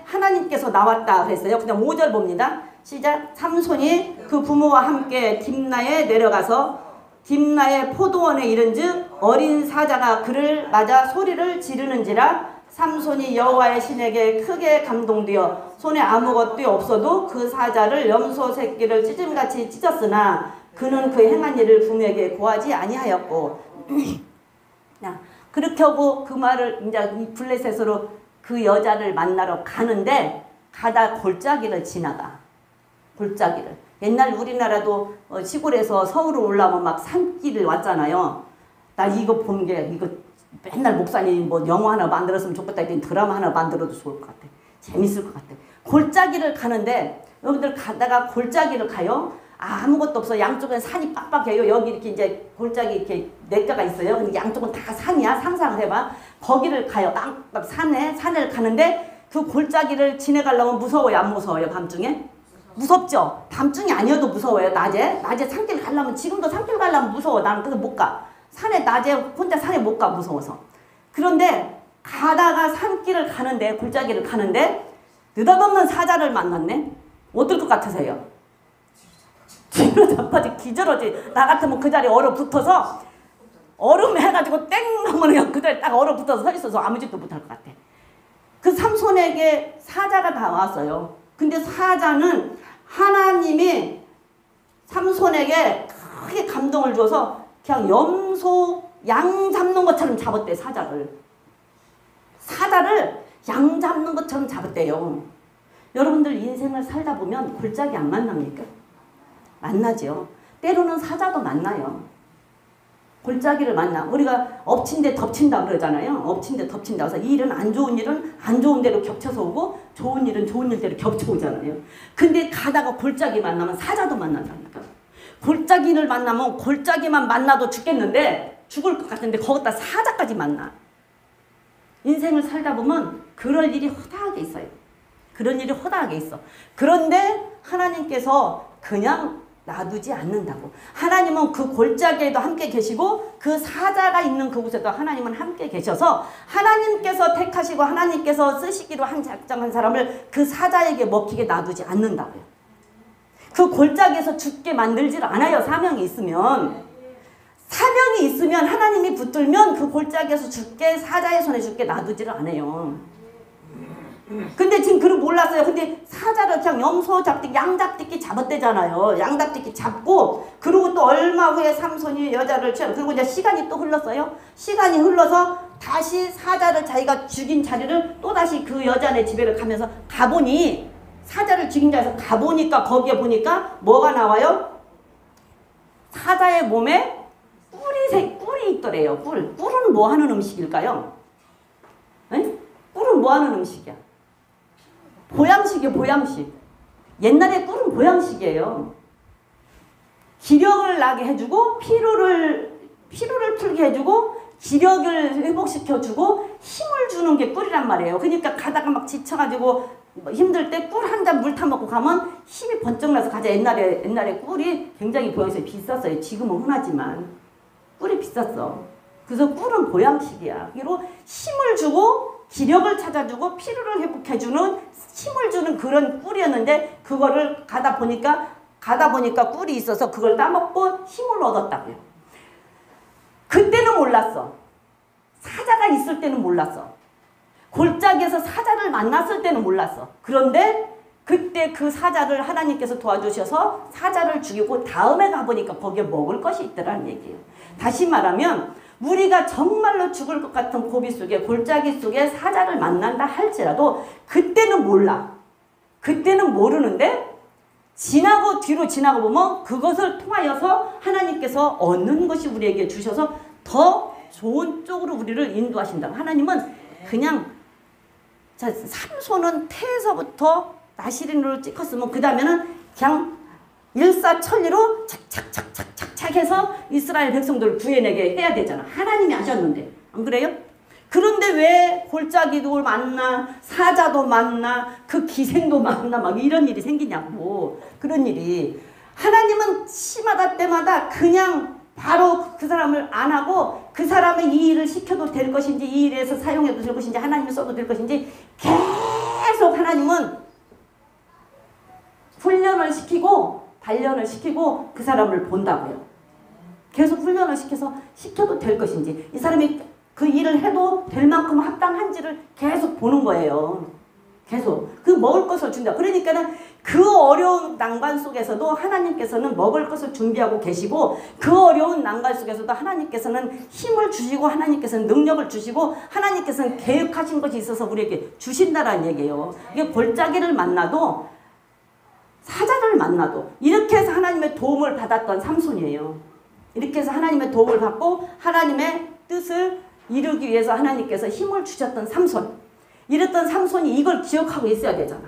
하나님께서 나왔다 그랬어요. 그냥 5절 봅니다. 시작. 삼손이 그 부모와 함께 딥나에 내려가서 딥나의 포도원에 이른즉 어린 사자가 그를 맞아 소리를 지르는지라. 삼손이 여호와의 신에게 크게 감동되어 손에 아무것도 없어도 그 사자를 염소 새끼를 찢음같이 찢었으나 그는 그 행한 일을 부모에게 고하지 아니하였고. 그렇게 하고 그 말을 이제 블레셋으로 그 여자를 만나러 가는데 가다 골짜기를 지나가. 골짜기를. 옛날 우리나라도 시골에서 서울로 올라오면 막 산길을 왔잖아요. 나 이거 본 게 이거 맨날 목사님 뭐 영화 하나 만들었으면 좋겠다 했더니 드라마 하나 만들어도 좋을 것 같아. 재밌을 것 같아. 골짜기를 가는데 여러분들 가다가 골짜기를 가요. 아무것도 없어. 양쪽엔 산이 빡빡해요. 여기 이렇게 이제 골짜기 이렇게 냇가가 있어요. 근데 양쪽은 다 산이야. 상상을 해봐. 거기를 가요. 산을 가는데 그 골짜기를 지나가려면 무서워요? 안 무서워요? 밤중에? 무섭죠? 밤중이 아니어도 무서워요. 낮에 산길 가려면 지금도 산길 가려면 무서워. 나는 그래서 못 가. 낮에 혼자 산에 못 가. 무서워서. 그런데 가다가 산길을 가는데 골짜기를 가는데 느닷없는 사자를 만났네. 어떨 것 같으세요? 뒤로 자빠지 기절하지. 나 같으면 그 자리에 얼어붙어서 얼음 해가지고 땡 하면 그 자리에 딱 얼어붙어서 서 있어서 아무 짓도 못할 것 같아. 그 삼손에게 사자가 나왔어요. 근데 사자는 하나님이 삼손에게 크게 감동을 줘서 그냥 양 잡는 것처럼 잡았대. 사자를 양 잡는 것처럼 잡았대요. 여러분들 인생을 살다 보면 골짜기 안 만납니까? 만나죠. 때로는 사자도 만나요. 골짜기를 만나. 우리가 엎친 데 덮친다 그러잖아요. 엎친 데 덮친다. 그래서 일은 안 좋은 대로 겹쳐서 오고 좋은 일은 좋은 일대로 겹쳐오잖아요. 근데 가다가 골짜기 만나면 사자도 만난다니까. 골짜기를 만나면 골짜기만 만나도 죽겠는데 죽을 것 같은데 거기다 사자까지 만나. 인생을 살다 보면 그럴 일이 허다하게 있어요. 그런 일이 허다하게 있어. 그런데 하나님께서 그냥 놔두지 않는다고. 하나님은 그 골짜기에도 함께 계시고 그 사자가 있는 그곳에도 하나님은 함께 계셔서 하나님께서 택하시고 하나님께서 쓰시기로 한 작정한 사람을 그 사자에게 먹히게 놔두지 않는다고요. 그 골짜기에서 죽게 만들질 않아요. 사명이 있으면. 사명이 있으면 하나님이 붙들면 그 골짜기에서 죽게 사자의 손에 죽게 놔두지를 않아요. 근데 지금 그걸 몰랐어요. 근데 사자를 그냥 염소 잡듯이 양잡듯이 잡았대잖아요. 양잡듯이 잡고 그리고 또 얼마 후에 삼손이 여자를 취하고 그리고 이제 시간이 또 흘렀어요. 시간이 흘러서 다시 사자를 자기가 죽인 자리를 또다시 그 여자네 집에 가면서 가보니 사자를 죽인 자리에서 가보니까 거기에 보니까 뭐가 나와요? 사자의 몸에 꿀이 있더래요. 꿀은 뭐 하는 음식일까요? 에? 꿀은 뭐 하는 음식이야? 보양식이에요. 보양식. 옛날에 꿀은 보양식이에요. 기력을 나게 해주고 피로를 풀게 해주고 기력을 회복시켜주고 힘을 주는 게 꿀이란 말이에요. 그러니까 가다가 막 지쳐가지고 힘들 때 꿀 한 잔 물 타먹고 가면 힘이 번쩍 나서 가자. 옛날에 꿀이 굉장히 보양식이 비쌌어요. 지금은 흔하지만 꿀이 비쌌어. 그래서 꿀은 보양식이야. 그리고 힘을 주고 기력을 찾아주고 피로를 회복해주는 힘을 주는 그런 꿀이었는데 그거를 가다 보니까 꿀이 있어서 그걸 따먹고 힘을 얻었다고요. 그때는 몰랐어. 사자가 있을 때는 몰랐어. 골짜기에서 사자를 만났을 때는 몰랐어. 그런데 그때 그 사자를 하나님께서 도와주셔서 사자를 죽이고 다음에 가보니까 거기에 먹을 것이 있더라는 얘기예요. 다시 말하면 우리가 정말로 죽을 것 같은 고비 속에 골짜기 속에 사자를 만난다 할지라도 그때는 몰라. 그때는 모르는데 뒤로 지나고 보면 그것을 통하여서 하나님께서 얻는 것이 우리에게 주셔서 더 좋은 쪽으로 우리를 인도하신다. 하나님은 그냥 삼손은 태에서부터 나시린으로 찍었으면 그 다음에는 그냥 일사천리로 착착착착착 해서 이스라엘 백성들을 구해내게 해야 되잖아. 하나님이 하셨는데 안 그래요? 그런데 왜 골짜기도 만나 사자도 만나 그 기생도 만나 막 이런 일이 생기냐고. 그런 일이 하나님은 시마다 때마다 그냥 바로 그 사람을 안 하고 그 사람의 이 일을 시켜도 될 것인지 이 일에서 사용해도 될 것인지 하나님이 써도 될 것인지 계속 하나님은 훈련을 시키고 단련을 시키고 그 사람을 본다고요. 계속 훈련을 시켜도 될 것인지 이 사람이 그 일을 해도 될 만큼 합당한지를 계속 보는 거예요. 계속 그 먹을 것을 준다. 그러니까는 그 어려운 난관 속에서도 하나님께서는 먹을 것을 준비하고 계시고 그 어려운 난관 속에서도 하나님께서는 힘을 주시고 하나님께서는 능력을 주시고 하나님께서는 계획하신 것이 있어서 우리에게 주신다라는 얘기예요. 이게 골짜기를 만나도 사자를 만나도 이렇게 해서 하나님의 도움을 받았던 삼손이에요. 이렇게 해서 하나님의 도움을 받고 하나님의 뜻을 이루기 위해서 하나님께서 힘을 주셨던 삼손. 이랬던 삼손이 이걸 기억하고 있어야 되잖아.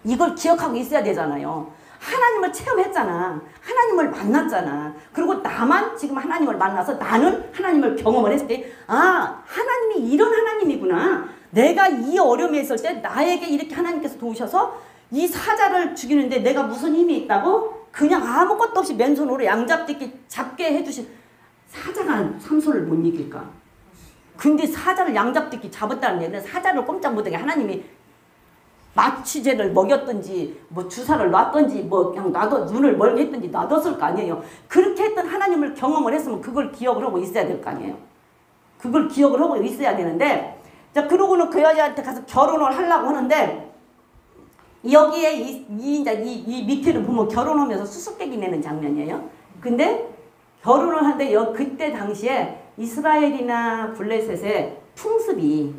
이걸 기억하고 있어야 되잖아요. 하나님을 체험했잖아. 하나님을 만났잖아. 그리고 나만 지금 하나님을 만나서 나는 하나님을 경험을 했을 때 아, 하나님이 이런 하나님이구나. 내가 이 어려움에 있을 때 나에게 이렇게 하나님께서 도우셔서 이 사자를 죽이는데 내가 무슨 힘이 있다고? 그냥 아무것도 없이 맨손으로 양잡듯이 잡게 해주신 사자가 삼손을 못 이길까? 근데 사자를 양잡듯이 잡았다는 얘기는 사자를 꼼짝 못하게 하나님이 마취제를 먹였든지 뭐 주사를 놨든지 뭐 그냥 눈을 멀게 했든지 놔뒀을 거 아니에요. 그렇게 했던 하나님을 경험을 했으면 그걸 기억을 하고 있어야 될 거 아니에요. 그걸 기억을 하고 있어야 되는데 자 그러고는 그 여자한테 가서 결혼을 하려고 하는데 여기에 이 밑에를 보면 결혼하면서 수수께끼 내는 장면이에요. 근데 결혼을 하는데 그때 당시에 이스라엘이나 블레셋의 풍습이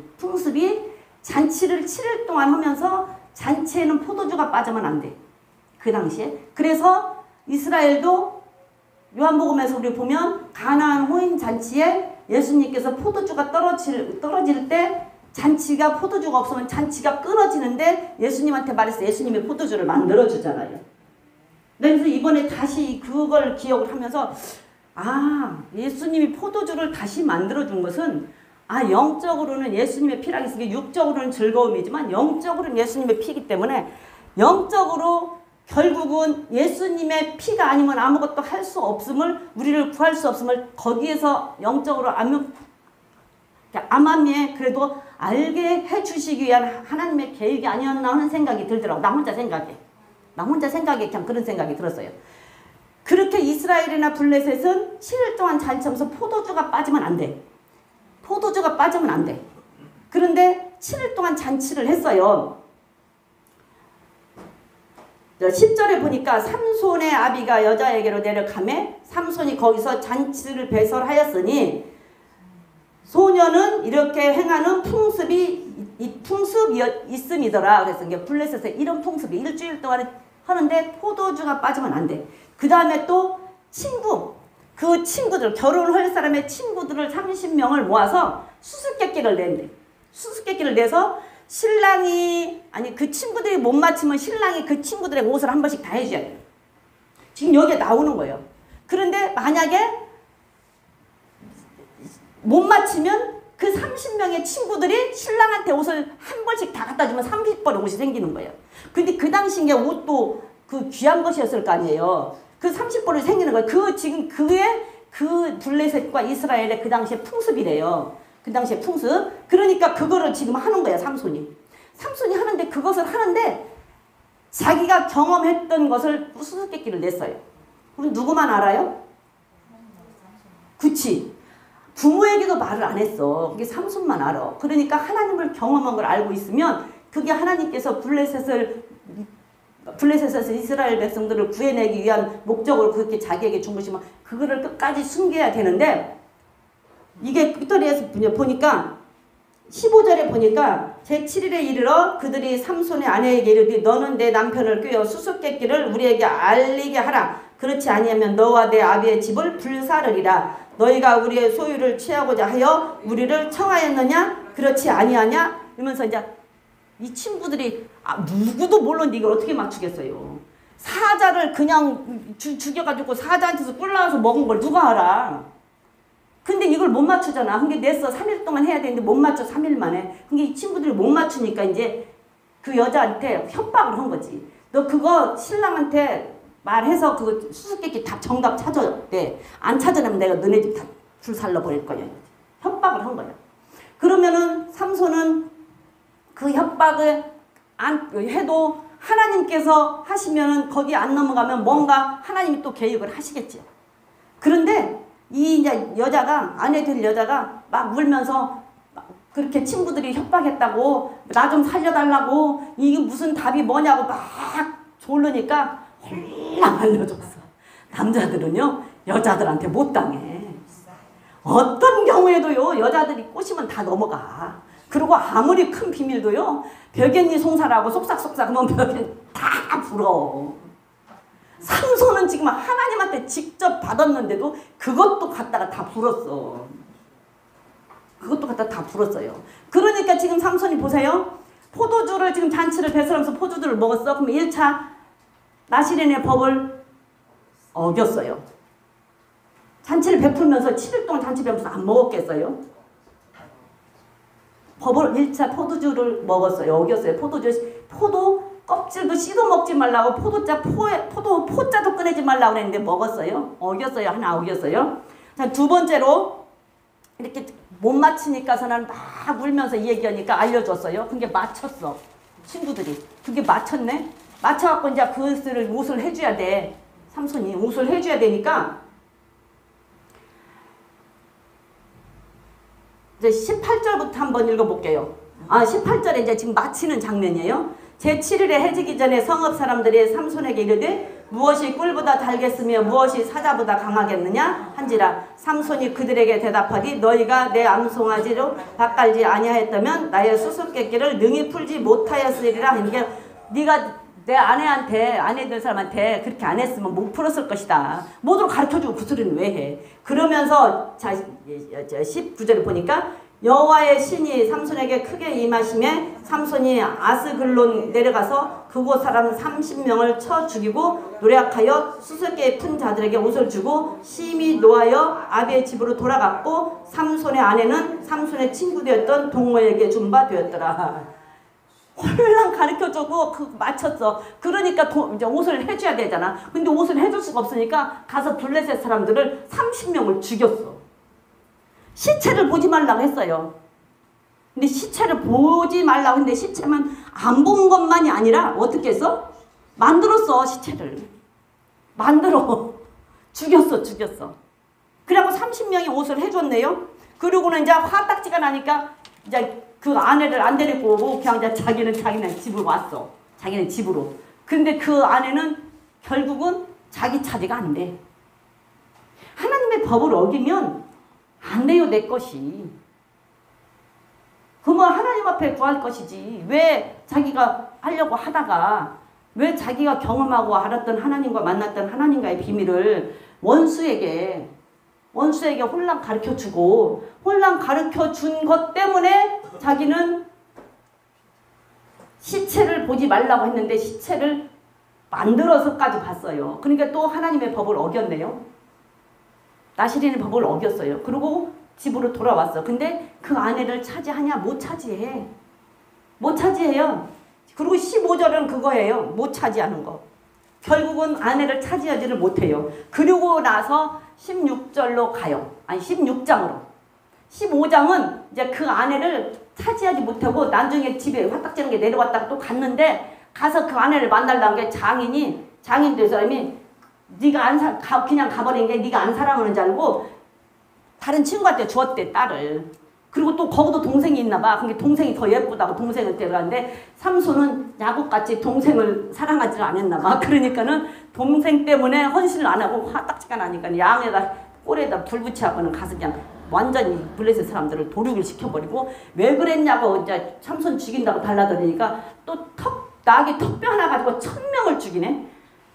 잔치를 7일 동안 하면서 잔치에는 포도주가 빠지면 안 돼. 그 당시에. 그래서 이스라엘도 요한복음에서 우리 보면 가나안 호인 잔치에 예수님께서 포도주가 떨어질 때 잔치가 포도주가 없으면 잔치가 끊어지는데 예수님한테 말해서 예수님이 포도주를 만들어 주잖아요. 그래서 이번에 다시 그걸 기억을 하면서 예수님이 포도주를 다시 만들어 준 것은 영적으로는 예수님의 피라고 했으니까 육적으로는 즐거움이지만 영적으로는 예수님의 피이기 때문에 영적으로 결국은 예수님의 피가 아니면 아무것도 할 수 없음을 우리를 구할 수 없음을 거기에서 영적으로 암암리에 그래도 알게 해주시기 위한 하나님의 계획이 아니었나 하는 생각이 들더라고. 나 혼자 생각에 그냥 그런 생각이 들었어요. 그렇게 이스라엘이나 블레셋은 7일 동안 잔치하면서 포도주가 빠지면 안 돼. 포도주가 빠지면 안 돼. 그런데 7일 동안 잔치를 했어요. 10절에 보니까 삼손의 아비가 여자에게로 내려가매 삼손이 거기서 잔치를 배설하였으니 소녀는 이렇게 행하는 풍습이 있음이더라. 그래서 이게 블레셋에 이런 풍습이 일주일 동안 하는데 포도주가 빠지면 안 돼. 그 다음에 또 그 친구들, 결혼할 사람의 친구들을 30명을 모아서 수수께끼를 낸대. 수수께끼를 내서 그 친구들이 못 맞추면 신랑이 그 친구들의 옷을 한 번씩 다 해줘야 돼요. 지금 여기에 나오는 거예요. 그런데 만약에 못 맞추면 그 30명의 친구들이 신랑한테 옷을 한 벌씩 다 갖다 주면 30벌의 옷이 생기는 거예요. 근데 그 당시에 옷도 그 귀한 것이었을 거 아니에요. 그 30벌이 생기는 거예요. 지금 그 블레셋과 이스라엘의 그 당시에 풍습이래요. 그 당시에 풍습. 그러니까 그거를 지금 하는 거야, 삼손이. 삼손이 하는데 그것을 하는데 자기가 경험했던 것을 수수께끼를 냈어요. 그럼 누구만 알아요? 그치. 부모에게도 말을 안 했어. 그게 삼손만 알아. 그러니까 하나님을 경험한 걸 알고 있으면 그게 하나님께서 블레셋에서 이스라엘 백성들을 구해내기 위한 목적으로 그렇게 자기에게 준 것이면 그거를 끝까지 숨겨야 되는데 이게 끝자리에서 보니까 15절에 보니까 제7일에 이르러 그들이 삼손의 아내에게 이르되 너는 내 남편을 꾀어 수수께끼를 우리에게 알리게 하라. 그렇지 아니하면 너와 내 아비의 집을 불사르리라. 너희가 우리의 소유를 취하고자 하여 우리를 청하였느냐? 그렇지 아니하냐? 이러면서 이제 이 친구들이 누구도 몰랐는데 이걸 어떻게 맞추겠어요. 사자를 그냥 죽여가지고 사자한테서 꿀나와서 먹은 걸 누가 알아. 근데 이걸 못 맞추잖아. 그게 냈어. 3일 동안 해야 되는데 못 맞춰 3일 만에. 근데 이 친구들이 못 맞추니까 이제 그 여자한테 협박을 한 거지. 너 그거 신랑한테 말해서 그거 수수께끼 답 정답 찾아대. 안 찾아내면 내가 너네 집 다 불살라 버릴 거야. 협박을 한 거야. 그러면은 삼손은 그 협박을 안 해도 하나님께서 하시면은 거기 안 넘어가면 뭔가 하나님이 또 계획을 하시겠죠. 그런데 이 이제 여자가 아내 될 여자가 막 울면서 그렇게 친구들이 협박했다고 나 좀 살려달라고 이게 무슨 답이 뭐냐고 막 졸르니까 홀랑 알려줬어. 남자들은요 여자들한테 못 당해. 어떤 경우에도요 여자들이 꼬시면 다 넘어가. 그리고 아무리 큰 비밀도요 벽엔니 송사라고 속삭속삭 하면 벽엔 다 불어. 삼손은 지금 하나님한테 직접 받았는데도 그것도 갖다가 다 불었어. 그것도 갖다가 다 불었어요. 그러니까 지금 삼손이 보세요. 포도주를 지금 잔치를 배설하면서 포도주를 먹었어. 그럼 1차 나시린의 법을 어겼어요. 잔치를 베풀면서 7일 동안 잔치 베풀면서 안 먹었겠어요? 법을 1차 포도주를 먹었어요. 어겼어요. 포도 껍질도 씹어 먹지 말라고 포자도 꺼내지 말라고 그랬는데 먹었어요. 어겼어요. 하나 어겼어요. 자, 두 번째로 이렇게 못 맞히니까서는 막 울면서 얘기하니까 알려줬어요. 그게 맞췄어. 친구들이. 그게 맞췄네. 맞춰갖고 이제 그것을 옷을 해줘야 돼. 삼손이 옷을 해줘야 되니까 이제 18절부터 한번 읽어볼게요. 18절에 이제 지금 마치는 장면이에요. 제7일에 해지기 전에 성읍 사람들이 삼손에게 이르되 무엇이 꿀보다 달겠으며 무엇이 사자보다 강하겠느냐 한지라. 삼손이 그들에게 대답하되 너희가 내 암송아지로 밭갈지 아니하였다면 나의 수수께끼를 능히 풀지 못하였으리라. 이게 네가 내 아내한테, 아내 될 사람한테 그렇게 안 했으면 못 풀었을 것이다. 모두를 가르쳐주고 그 소리는 왜 해? 그러면서 19절에 보니까 여호와의 신이 삼손에게 크게 임하심에 삼손이 아스글론 내려가서 그곳 사람 30명을 쳐 죽이고 노력하여 수수께끼 푼 자들에게 옷을 주고 심히 노하여 아비의 집으로 돌아갔고 삼손의 아내는 삼손의 친구 되었던 동호에게 준 바 되었더라. 홀랑 가르쳐주고 맞췄어. 그러니까 이제 옷을 해줘야 되잖아. 근데 옷을 해줄 수가 없으니까 가서 블레셋 사람들을 30명을 죽였어. 시체를 보지 말라고 했어요. 근데 시체를 보지 말라고 했는데 시체만 안 본 것만이 아니라 어떻게 했어? 만들었어. 시체를 만들어 죽였어. 그래갖고 30명이 옷을 해줬네요. 그러고는 이제 화딱지가 나니까 이제 그 아내를 안 데리고 오고 그냥 이제 자기네 집으로 왔어. 자기네 집으로. 근데 그 아내는 결국은 자기 차지가 안 돼. 하나님의 법을 어기면 안 돼요, 내 것이. 그러면 하나님 앞에 구할 것이지. 왜 자기가 하려고 하다가 왜 자기가 경험하고 알았던 하나님과 만났던 하나님과의 비밀을 원수에게 홀랑 가르쳐주고 홀랑 가르쳐준 것 때문에 자기는 시체를 보지 말라고 했는데 시체를 만들어서까지 봤어요. 그러니까 또 하나님의 법을 어겼네요. 나시린의 법을 어겼어요. 그리고 집으로 돌아왔어. 근데 그 아내를 차지하냐? 못 차지해. 못 차지해요. 그리고 15절은 그거예요. 못 차지하는 거. 결국은 아내를 차지하지를 못해요. 그리고 나서 16절로 가요. 아니 16장으로. 15장은 이제 그 아내를 차지하지 못하고 나중에 집에 화딱지는 게 내려왔다가 또 갔는데 가서 그 아내를 만나려는 게 장인 될 사람이 네가 그냥 가버린 게 네가 안 사랑하는 줄 알고 다른 친구한테 주었대, 딸을. 그리고 또 거기도 동생이 있나 봐. 근데 동생이 더 예쁘다고 동생을 데려갔는데 삼손은 야곱같이 동생을 사랑하지 않았나 봐. 그러니까는 동생 때문에 헌신을 안 하고 화딱지가 나니까 양에다 꼬리에다 불 붙여갖고는 가서 그냥 완전히 블레셋 사람들을 도륙을 시켜버리고 왜 그랬냐고 이제 삼손 죽인다고 달라들으니까 또 낙이 턱뼈 하나 가지고 1000명을 죽이네.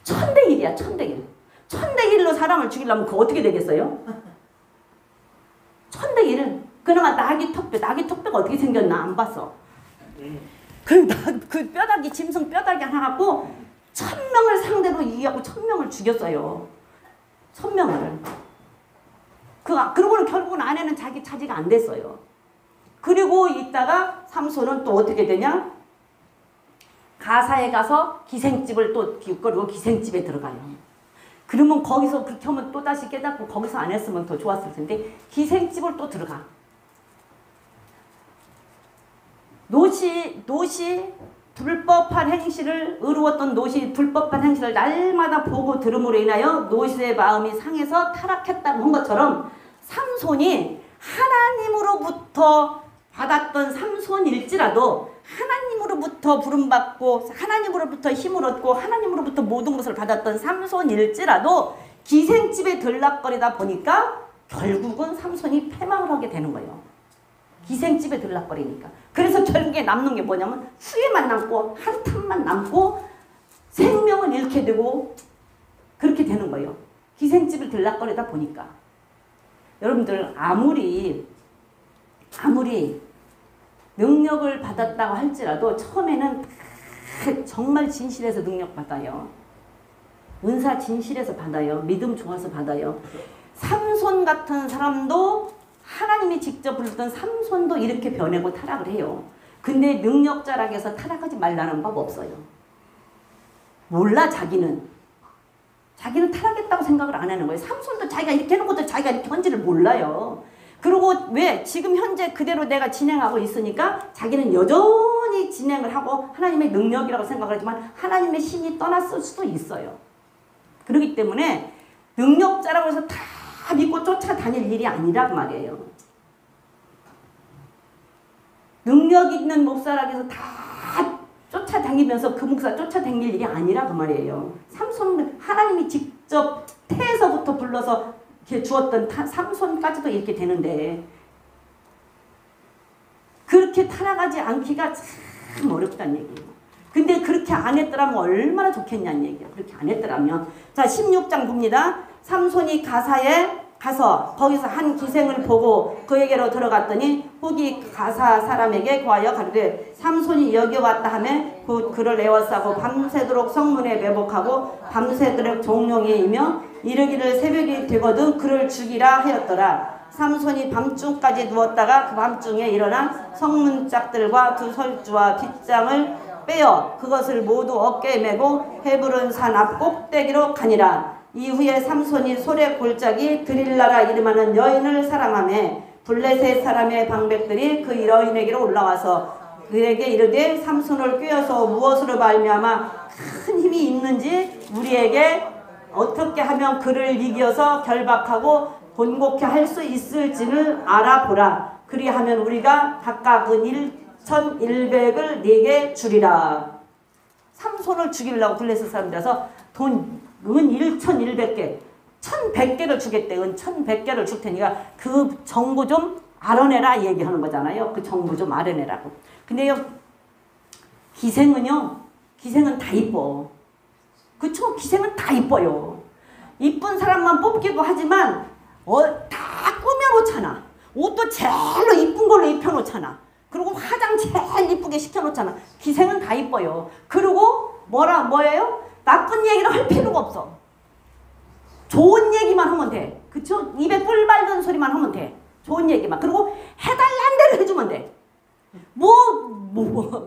1000대1이야 1000대1. 1000대1로 사람을 죽이려면 그거 어떻게 되겠어요? 1000대1은 그나마 낙이 턱뼈가 어떻게 생겼나 안 봤어. 그 뼈다귀 짐승 뼈다귀 하나 갖고 1000명을 상대로 이기하고 1000명을 죽였어요. 1000명을. 그러고는 결국은 아내는 자기 차지가 안 됐어요. 그리고 있다가 삼손은 또 어떻게 되냐? 가사에 가서 기생집을 또 이끌고 기생집에 들어가요. 그러면 거기서 그렇게 하면 또 다시 깨닫고 거기서 안 했으면 더 좋았을 텐데 기생집을 또 들어가. 롯이 불법한 행실을 의로웠던 롯이 불법한 행실을 날마다 보고 들음으로 인하여 롯의 마음이 상해서 타락했다고 한 것처럼 삼손이 하나님으로부터 받았던 삼손일지라도 하나님으로부터 부름받고 하나님으로부터 힘을 얻고 하나님으로부터 모든 것을 받았던 삼손일지라도 기생집에 들락거리다 보니까 결국은 삼손이 패망을 하게 되는 거예요. 기생집에 들락거리니까. 그래서 결국에 남는 게 뭐냐면 후회만 남고 한탄만 남고 생명을 잃게 되고 그렇게 되는 거예요. 기생집을 들락거리다 보니까. 여러분들 아무리 능력을 받았다고 할지라도 처음에는 정말 진실해서 능력 받아요. 은사 진실해서 받아요. 믿음 좋아서 받아요. 삼손 같은 사람도 하나님이 직접 불렀던 삼손도 이렇게 변하고 타락을 해요. 근데 능력자락에서 타락하지 말라는 법 없어요. 몰라 자기는 타락했다고 생각을 안 하는 거예요. 삼손도 자기가 이렇게 해놓고도 자기가 이렇게 한지를 몰라요. 그리고 왜 지금 현재 그대로 내가 진행하고 있으니까 자기는 여전히 진행을 하고 하나님의 능력이라고 생각을 하지만 하나님의 신이 떠났을 수도 있어요. 그렇기 때문에 능력자라고 해서 다 믿고 쫓아다닐 일이 아니란 말이에요. 능력 있는 목사라고 해서 다 쫓아다니면서 그 목사 쫓아다닐 일이 아니라 그 말이에요. 삼손은 하나님이 직접 태에서부터 불러서 이렇게 주었던 삼손까지도 이렇게 되는데 그렇게 타락하지 않기가 참 어렵다는 얘기예요. 근데 그렇게 그렇게 안 했더라면 얼마나 좋겠냐는 얘기야. 그렇게 안 했더라면. 자, 16장 봅니다. 삼손이 가사에 가서 거기서 한 기생을 보고 그에게로 들어갔더니 후기 가사 사람에게 구하여 가르되 삼손이 여기 왔다 하매 곧 그를 에워싸고 밤새도록 성문에 매복하고 밤새도록 종용에 이며 이르기를 새벽이 되거든 그를 죽이라 하였더라. 삼손이 밤중까지 누웠다가 그 밤중에 일어나 성문짝들과 두 설주와 빗장을 빼어 그것을 모두 어깨에 메고 헤브론 산 앞 꼭대기로 가니라. 이후에 삼손이 소래 골짜기 드릴라라 이름하는 여인을 사랑하며 블레셋 사람의 방백들이 그 여인에게로 올라와서 그에게 이르되 삼손을 꿰어서 무엇으로 말미암아 큰 힘이 있는지 우리에게 어떻게 하면 그를 이겨서 결박하고 곤곡케 할 수 있을지를 알아보라. 그리하면 우리가 각각 은 1,100을 네게 주리라. 삼손을 죽이려고 블레셋 사람들에서 은 1,100개 1,100개를 주겠대. 은 1,100개를 줄 테니까 그 정보 좀 알아내라 얘기하는 거잖아요. 그 정보 좀 알아내라고. 근데요 기생은 다 이뻐. 그쵸? 기생은 다 이뻐요. 이쁜 사람만 뽑기도 하지만 다 꾸며놓잖아. 옷도 제일로 이쁜 걸로 입혀놓잖아. 그리고 화장 제일 이쁘게 시켜놓잖아. 기생은 다 이뻐요. 그리고 뭐예요? 나쁜 얘기를 할 필요가 없어. 좋은 얘기만 하면 돼. 그쵸? 입에 꿀 밟은 소리만 하면 돼. 좋은 얘기만. 그리고 해달란 대로 해주면 돼.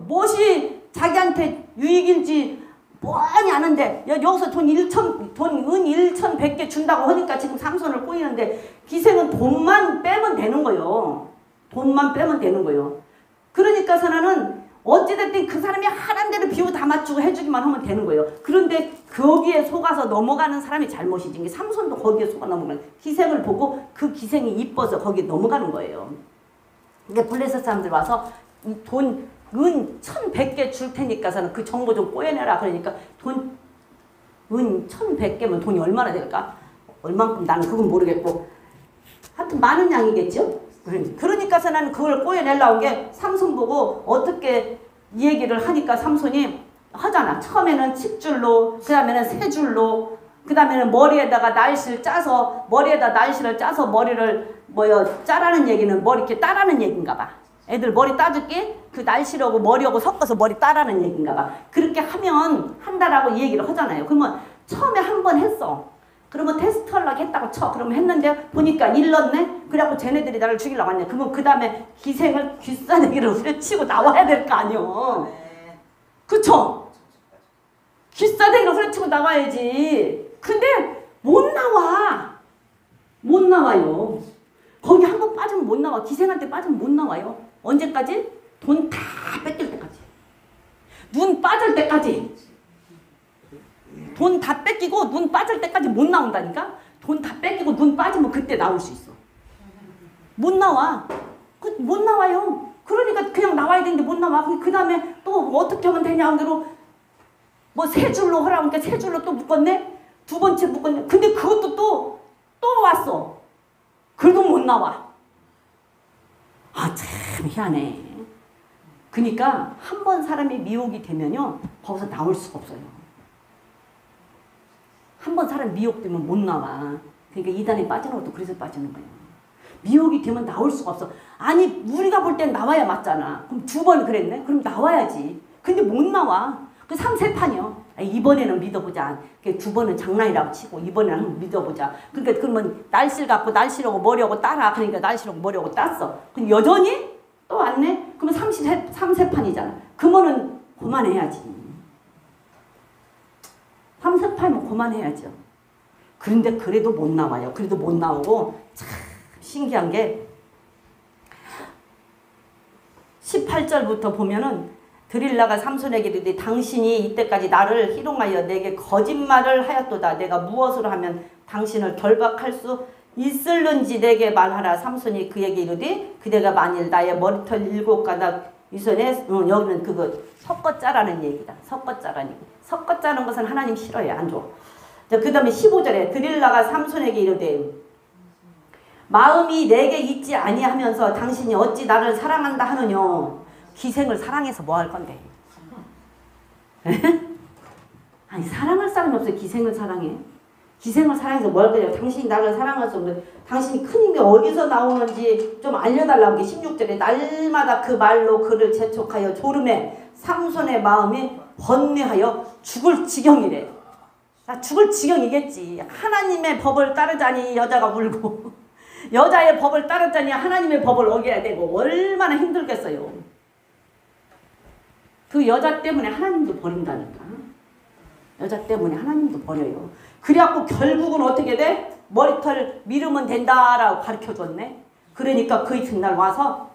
무엇이 자기한테 유익인지 뻔히 아는데 여기서 돈 1,100개 준다고 하니까 지금 삼손을 꼬이는데 기생은 돈만 빼면 되는 거요. 돈만 빼면 되는 거요. 그러니까 나는 어찌됐든 그 사람이 하란 대로 비유 다 맞추고 해주기만 하면 되는 거예요. 그런데 거기에 속아서 넘어가는 사람이 잘못이지. 삼손도 거기에 속아 넘어가는 기생을 보고 그 기생이 이뻐서 거기에 넘어가는 거예요. 그러니까 블레셋 사람들 와서 은 1,100개 줄 테니까서는 그 정보 좀 꼬여내라. 그러니까 은 1,100개면 돈이 얼마나 될까? 얼만큼 나는 그건 모르겠고 하여튼 많은 양이겠죠? 그러니까서 나는 그걸 꼬여내려고 게 삼손 보고 어떻게 이 얘기를 하니까 삼손이 하잖아. 처음에는 10줄로, 그 다음에는 3줄로, 그 다음에는 머리에다가 날씨를 짜서 머리를 짜라는 얘기는 머리 이렇게 따라는 얘기인가 봐. 애들 머리 따줄게 그 날씨라고 머리하고 섞어서 머리 따라는 얘기인가 봐. 그렇게 하면 한다라고 이 얘기를 하잖아요. 그러면 처음에 한 번 했어. 그러면 테스트 하려고 했다고 쳐. 그러면 했는데 보니까 일렀네? 그래갖고 쟤네들이 나를 죽이려고 하네. 그러면 그 다음에 기생을 귀싸대기를 후려치고 나와야 될 거 아니오. 그쵸? 귀싸대기를 후려치고 나와야지. 근데 못 나와. 못 나와요. 거기 한 번 빠지면 못 나와. 기생한테 빠지면 못 나와요. 언제까지? 돈 다 뺏길 때까지. 눈 빠질 때까지. 돈 다 뺏기고 눈 빠질 때까지 못 나온다니까? 돈 다 뺏기고 눈 빠지면 그때 나올 수 있어. 못 나와. 못 나와요. 그러니까 그냥 나와야 되는데 못 나와. 그 다음에 또 어떻게 하면 되냐. 그대로 3줄로 하라고 하니까 3줄로 또 묶었네? 2번째 묶었네? 근데 그것도 또 왔어. 그래도 못 나와. 아, 참 희한해. 그러니까 한 번 사람이 미혹이 되면요. 거기서 나올 수가 없어요. 한 번 사람 미혹되면 못 나와. 그러니까 이단에 빠지는 것도 그래서 빠지는 거예요. 미혹이 되면 나올 수가 없어. 아니 우리가 볼 땐 나와야 맞잖아. 그럼 2번 그랬네? 그럼 나와야지. 근데 못 나와. 그 3세판이요. 이번에는 믿어보자. 2번은 장난이라고 치고 이번에는 한번 믿어보자. 그러니까 그러면 날씨를 갖고 날씨라고 머리하고 따라. 그러니까 날씨라고 머리하고 땄어. 근데 여전히 또 왔네? 그러면 3세판이잖아. 그러면은 그만해야지. 3세판이면 그만해야죠. 그런데 그래도 못 나와요. 그래도 못 나오고 참 신기한 게 18절부터 보면은 드릴라가 삼손에게 이르되 당신이 이때까지 나를 희롱하여 내게 거짓말을 하였도다. 내가 무엇으로 하면 당신을 결박할 수 있을는지 내게 말하라. 삼손이 그에게 이르되 그대가 만일 나의 머리털 7가닥 이 손에 여기는 그거 섞어 짜라는 얘기다. 섞어 짜라는 얘기. 섞어 짜는 것은 하나님 싫어요. 안 좋아. 그 다음에 15절에 드릴라가 삼손에게 이르되 마음이 내게 있지 아니하면서 당신이 어찌 나를 사랑한다 하느뇨. 기생을 사랑해서 뭐 할 건데. 아니 사랑할 사람이 없어요. 기생을 사랑해. 기생을 사랑해서 뭘 그래요. 당신이 나를 사랑할 수 없는 당신이 큰 힘이 어디서 나오는지 좀 알려달라는 게 16절에 날마다 그 말로 그를 재촉하여 졸음에 삼손의 마음이 번뇌하여 죽을 지경이래. 나 죽을 지경이겠지. 하나님의 법을 따르자니 여자가 울고 여자의 법을 따르자니 하나님의 법을 어겨야 되고 얼마나 힘들겠어요. 그 여자 때문에 하나님도 버린다니까. 여자 때문에 하나님도 버려요. 그래갖고 결국은 어떻게 돼? 머리털 미르면 된다라고 가르쳐줬네. 그러니까 그 이튿날 와서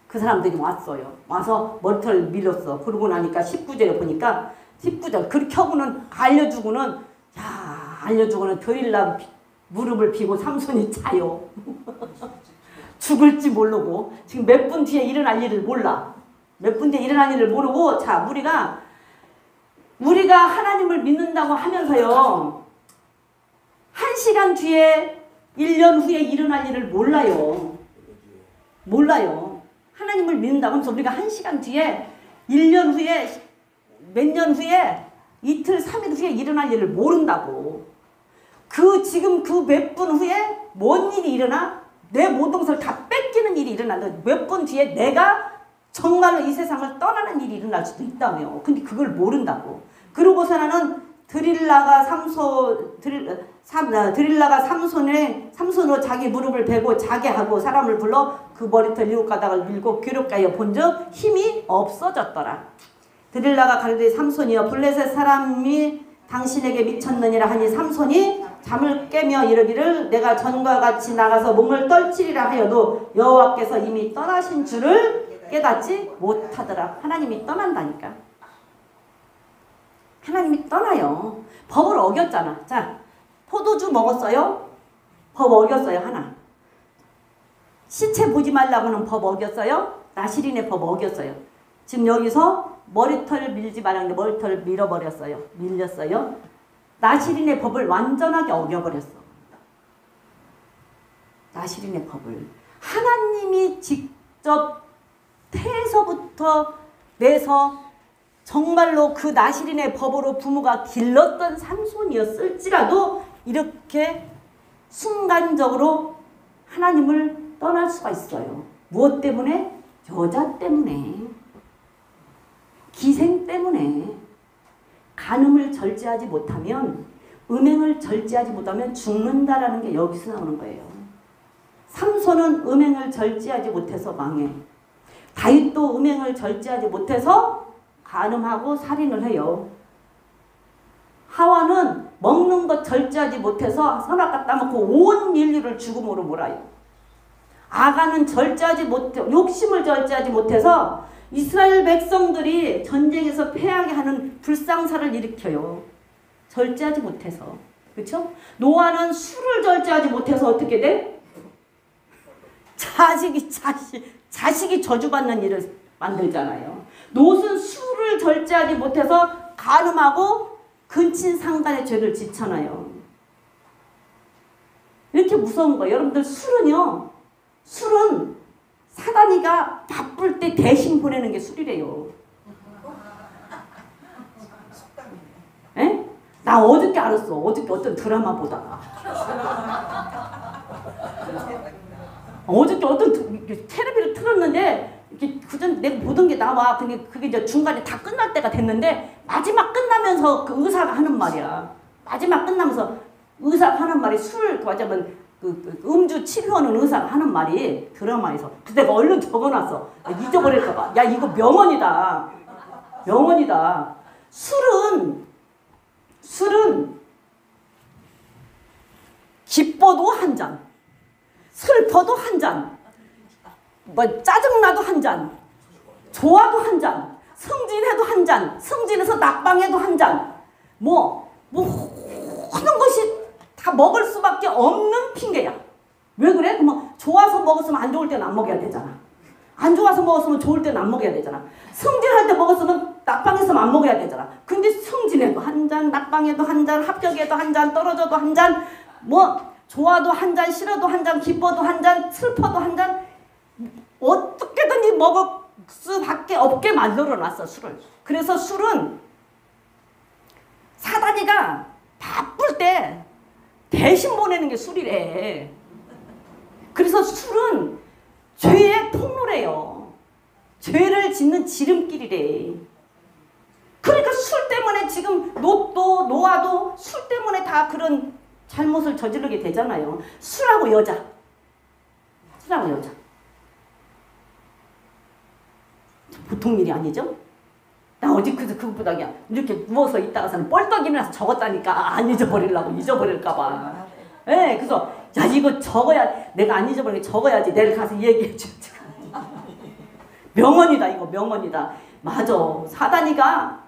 그 사람들이 왔어요. 와서 머리털 밀었어. 그러고 나니까 19절에 보니까 19절 그렇게 하고는 알려주고는 드릴라 무릎을 비고 삼손이 자요. 죽을지 모르고 지금 몇 분 뒤에 일어날 일을 몰라. 몇 분 뒤에 일어날 일을 모르고 자 우리가 하나님을 믿는다고 하면서요 1시간 뒤에 1년 후에 일어날 일을 몰라요. 하나님을 믿는다고 하면서 우리가 1시간 뒤에 1년 후에 몇 년 후에 이틀 3일 후에 일어날 일을 모른다고. 지금 그 몇 분 후에 뭔 일이 일어나? 내 모든 것을 다 뺏기는 일이 일어난다. 몇 분 뒤에 내가 정말로 이 세상을 떠나는 일이 일어날 수도 있다며. 근데 그걸 모른다고. 그러고서는 드릴라가 삼손으로 자기 무릎을 베고 자게 하고 사람을 불러 그 머리털 7가닥을 밀고 괴롭게 하여 본즉 힘이 없어졌더라. 드릴라가 가로되 삼손이여 블레셋 사람이 당신에게 미쳤느니라 하니 삼손이 잠을 깨며 이르기를 내가 전과 같이 나가서 몸을 떨치리라 하여도 여호와께서 이미 떠나신 줄을 깨닫지 못하더라. 하나님이 떠난다니까. 하나님이 떠나요. 법을 어겼잖아. 자, 포도주 먹었어요? 법 어겼어요. 하나. 시체 보지 말라고는 법 어겼어요? 나시린의 법 어겼어요. 지금 여기서 머리털 밀지 말라는데 머리털을 밀어버렸어요. 밀렸어요. 나시린의 법을 완전하게 어겨버렸어. 나시린의 법을. 하나님이 직접 태에서부터 내서 정말로 그 나시린의 법으로 부모가 길렀던 삼손이었을지라도 이렇게 순간적으로 하나님을 떠날 수가 있어요. 무엇 때문에? 여자 때문에. 기생 때문에. 간음을 절제하지 못하면, 음행을 절제하지 못하면 죽는다라는 게 여기서 나오는 거예요. 삼손은 음행을 절제하지 못해서 망해. 다윗도 음행을 절제하지 못해서 간음하고 살인을 해요. 하와는 먹는 것 절제하지 못해서 선악과 따먹고 온 인류를 죽음으로 몰아요. 아가는 욕심을 절제하지 못해서 이스라엘 백성들이 전쟁에서 패하게 하는 불상사를 일으켜요. 절제하지 못해서. 그렇죠? 노아는 술을 절제하지 못해서 어떻게 돼? 자식이 저주받는 일을 만들잖아요. 롯은 술을 절제하지 못해서 간음하고 근친상간의 죄를 지잖아요. 이렇게 무서운 거예요. 여러분들 술은 사단이가 바쁠 때 대신 보내는 게 술이래요. 에? 나 어저께 알았어. 어저께 어떤 드라마 보다가. 어저께 어떤 텔레비를 틀었는데 그전 내가 보던 게 나와. 근데 그게 이제 중간에 다 끝날 때가 됐는데 마지막 끝나면서 그 의사가 하는 말이야. 마지막 끝나면서 의사가 하는 말이 맞으면 그 음주 치료하는 의사가 하는 말이 드라마에서. 그래서 내가 얼른 적어놨어. 잊어버릴까봐. 야 이거 명언이다. 명언이다. 술은 기뻐도 한 잔, 슬퍼도 한 잔, 짜증나도 한 잔, 좋아도 한 잔, 승진해도 한 잔, 승진해서 낙방해도 한 잔, 하는 것이 다 먹을 수밖에 없는 핑계야. 왜 그래? 그러면 좋아서 먹었으면 안 좋을 때는 안 먹어야 되잖아. 안 좋아서 먹었으면 좋을 때는 안 먹어야 되잖아. 승진할 때 먹었으면 낙방했으면 안 먹어야 되잖아. 근데 승진해도 한 잔, 낙방해도 한 잔, 합격해도 한 잔, 떨어져도 한 잔, 좋아도 한 잔, 싫어도 한 잔, 기뻐도 한 잔, 슬퍼도 한 잔, 어떻게든 수밖에 없게 만들어놨어, 술을. 그래서 술은 사단이가 바쁠 때 대신 보내는 게 술이래. 그래서 술은 죄의 통로래요. 죄를 짓는 지름길이래. 그러니까 술 때문에 지금 노도 노아도 술 때문에 다 그런 잘못을 저지르게 되잖아요. 술하고 여자. 술하고 여자. 보통 일이 아니죠? 나 어제 그것보다 그냥 이렇게 누워서 있다가서는 뻘떡이 나서 적었다니까. 안 잊어버리려고, 잊어버릴까봐. 네, 그래서 야 이거 적어야, 내가 안 잊어버리게 적어야지. 내일 가서 얘기해 주지. 명언이다, 이거 명언이다. 맞아. 사단이가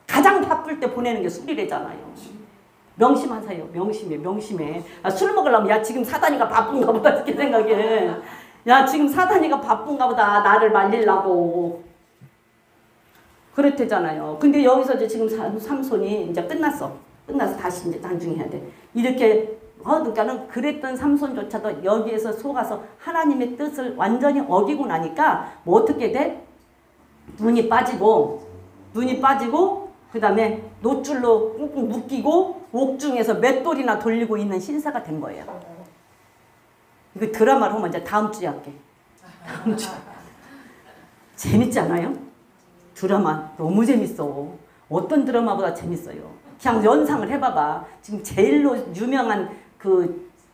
가장 바쁠 때 보내는 게 술이래잖아요. 명심하세요. 명심해, 명심해. 아, 술 먹으려면 야 지금 사단이가 바쁜가 보다 이렇게 생각해. 야 지금 사단이가 바쁜가 보다 나를 말리려고. 그랬대잖아요. 근데 여기서 이제 지금 삼손이 이제 끝났어. 끝나서 다시 이제 단중해야 돼. 이렇게 그러니까는 그랬던 삼손조차도 여기에서 속아서 하나님의 뜻을 완전히 어기고 나니까 뭐 어떻게 돼? 눈이 빠지고 그 다음에 노줄로 꾹꾹 묶이고 옥중에서 맷돌이나 돌리고 있는 신사가 된 거예요. 이거 드라마로 하면 이제 다음 주에 할게. 다음 주. 재밌지 않아요? 드라마 너무 재밌어. 어떤 드라마보다 재밌어요. 그냥 연상을 해봐봐. 지금 제일로 유명한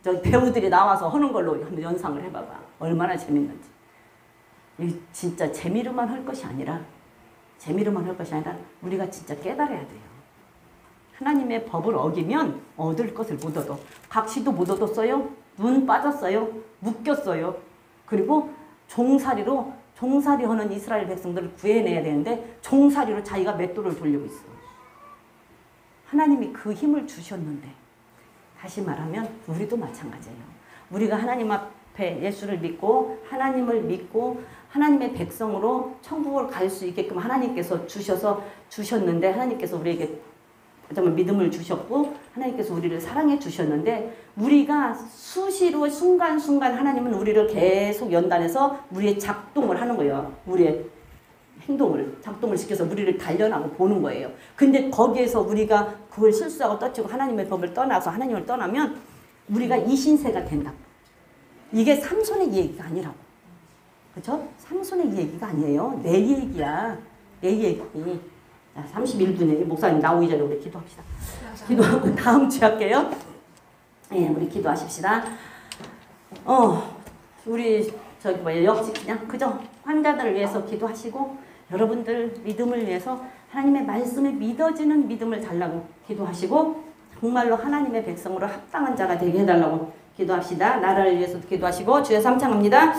저 배우들이 나와서 하는 걸로 한번 연상을 해봐봐. 얼마나 재밌는지. 진짜 재미로만 할 것이 아니라 우리가 진짜 깨달아야 돼요. 하나님의 법을 어기면 얻을 것을 못 얻어. 각시도 못 얻었어요. 눈 빠졌어요. 묶였어요. 그리고 종살이 하는 이스라엘 백성들을 구해내야 되는데 종살이로 자기가 맷돌을 돌리고 있어. 하나님이 그 힘을 주셨는데, 다시 말하면 우리도 마찬가지예요. 우리가 하나님 앞에 예수를 믿고 하나님을 믿고 하나님의 백성으로 천국을 갈 수 있게끔 하나님께서 주셨는데, 하나님께서 우리에게 정말 믿음을 주셨고 하나님께서 우리를 사랑해 주셨는데, 우리가 수시로 순간순간 하나님은 우리를 계속 연단해서 우리의 작동을 하는 거예요. 우리의 작동을 시켜서 우리를 단련하고 보는 거예요. 근데 거기에서 우리가 그걸 실수하고 떠치고 하나님의 법을 떠나서 하나님을 떠나면 우리가 이신세가 된다. 이게 삼손의 얘기가 아니라고. 그렇죠? 삼손의 얘기가 아니에요. 내 얘기야. 내 얘기. 자, 31분에 목사님 나오기 전에 우리 기도합시다. 기도하고 다음 주에 할게요. 예, 우리 기도하십시다. 우리 역시 그냥 그저 환자들을 위해서 기도하시고 여러분들 믿음을 위해서 하나님의 말씀에 믿어지는 믿음을 달라고 기도하시고 정말로 하나님의 백성으로 합당한 자가 되게 해달라고 기도합시다. 나라를 위해서도 기도하시고 주여 삼창합니다.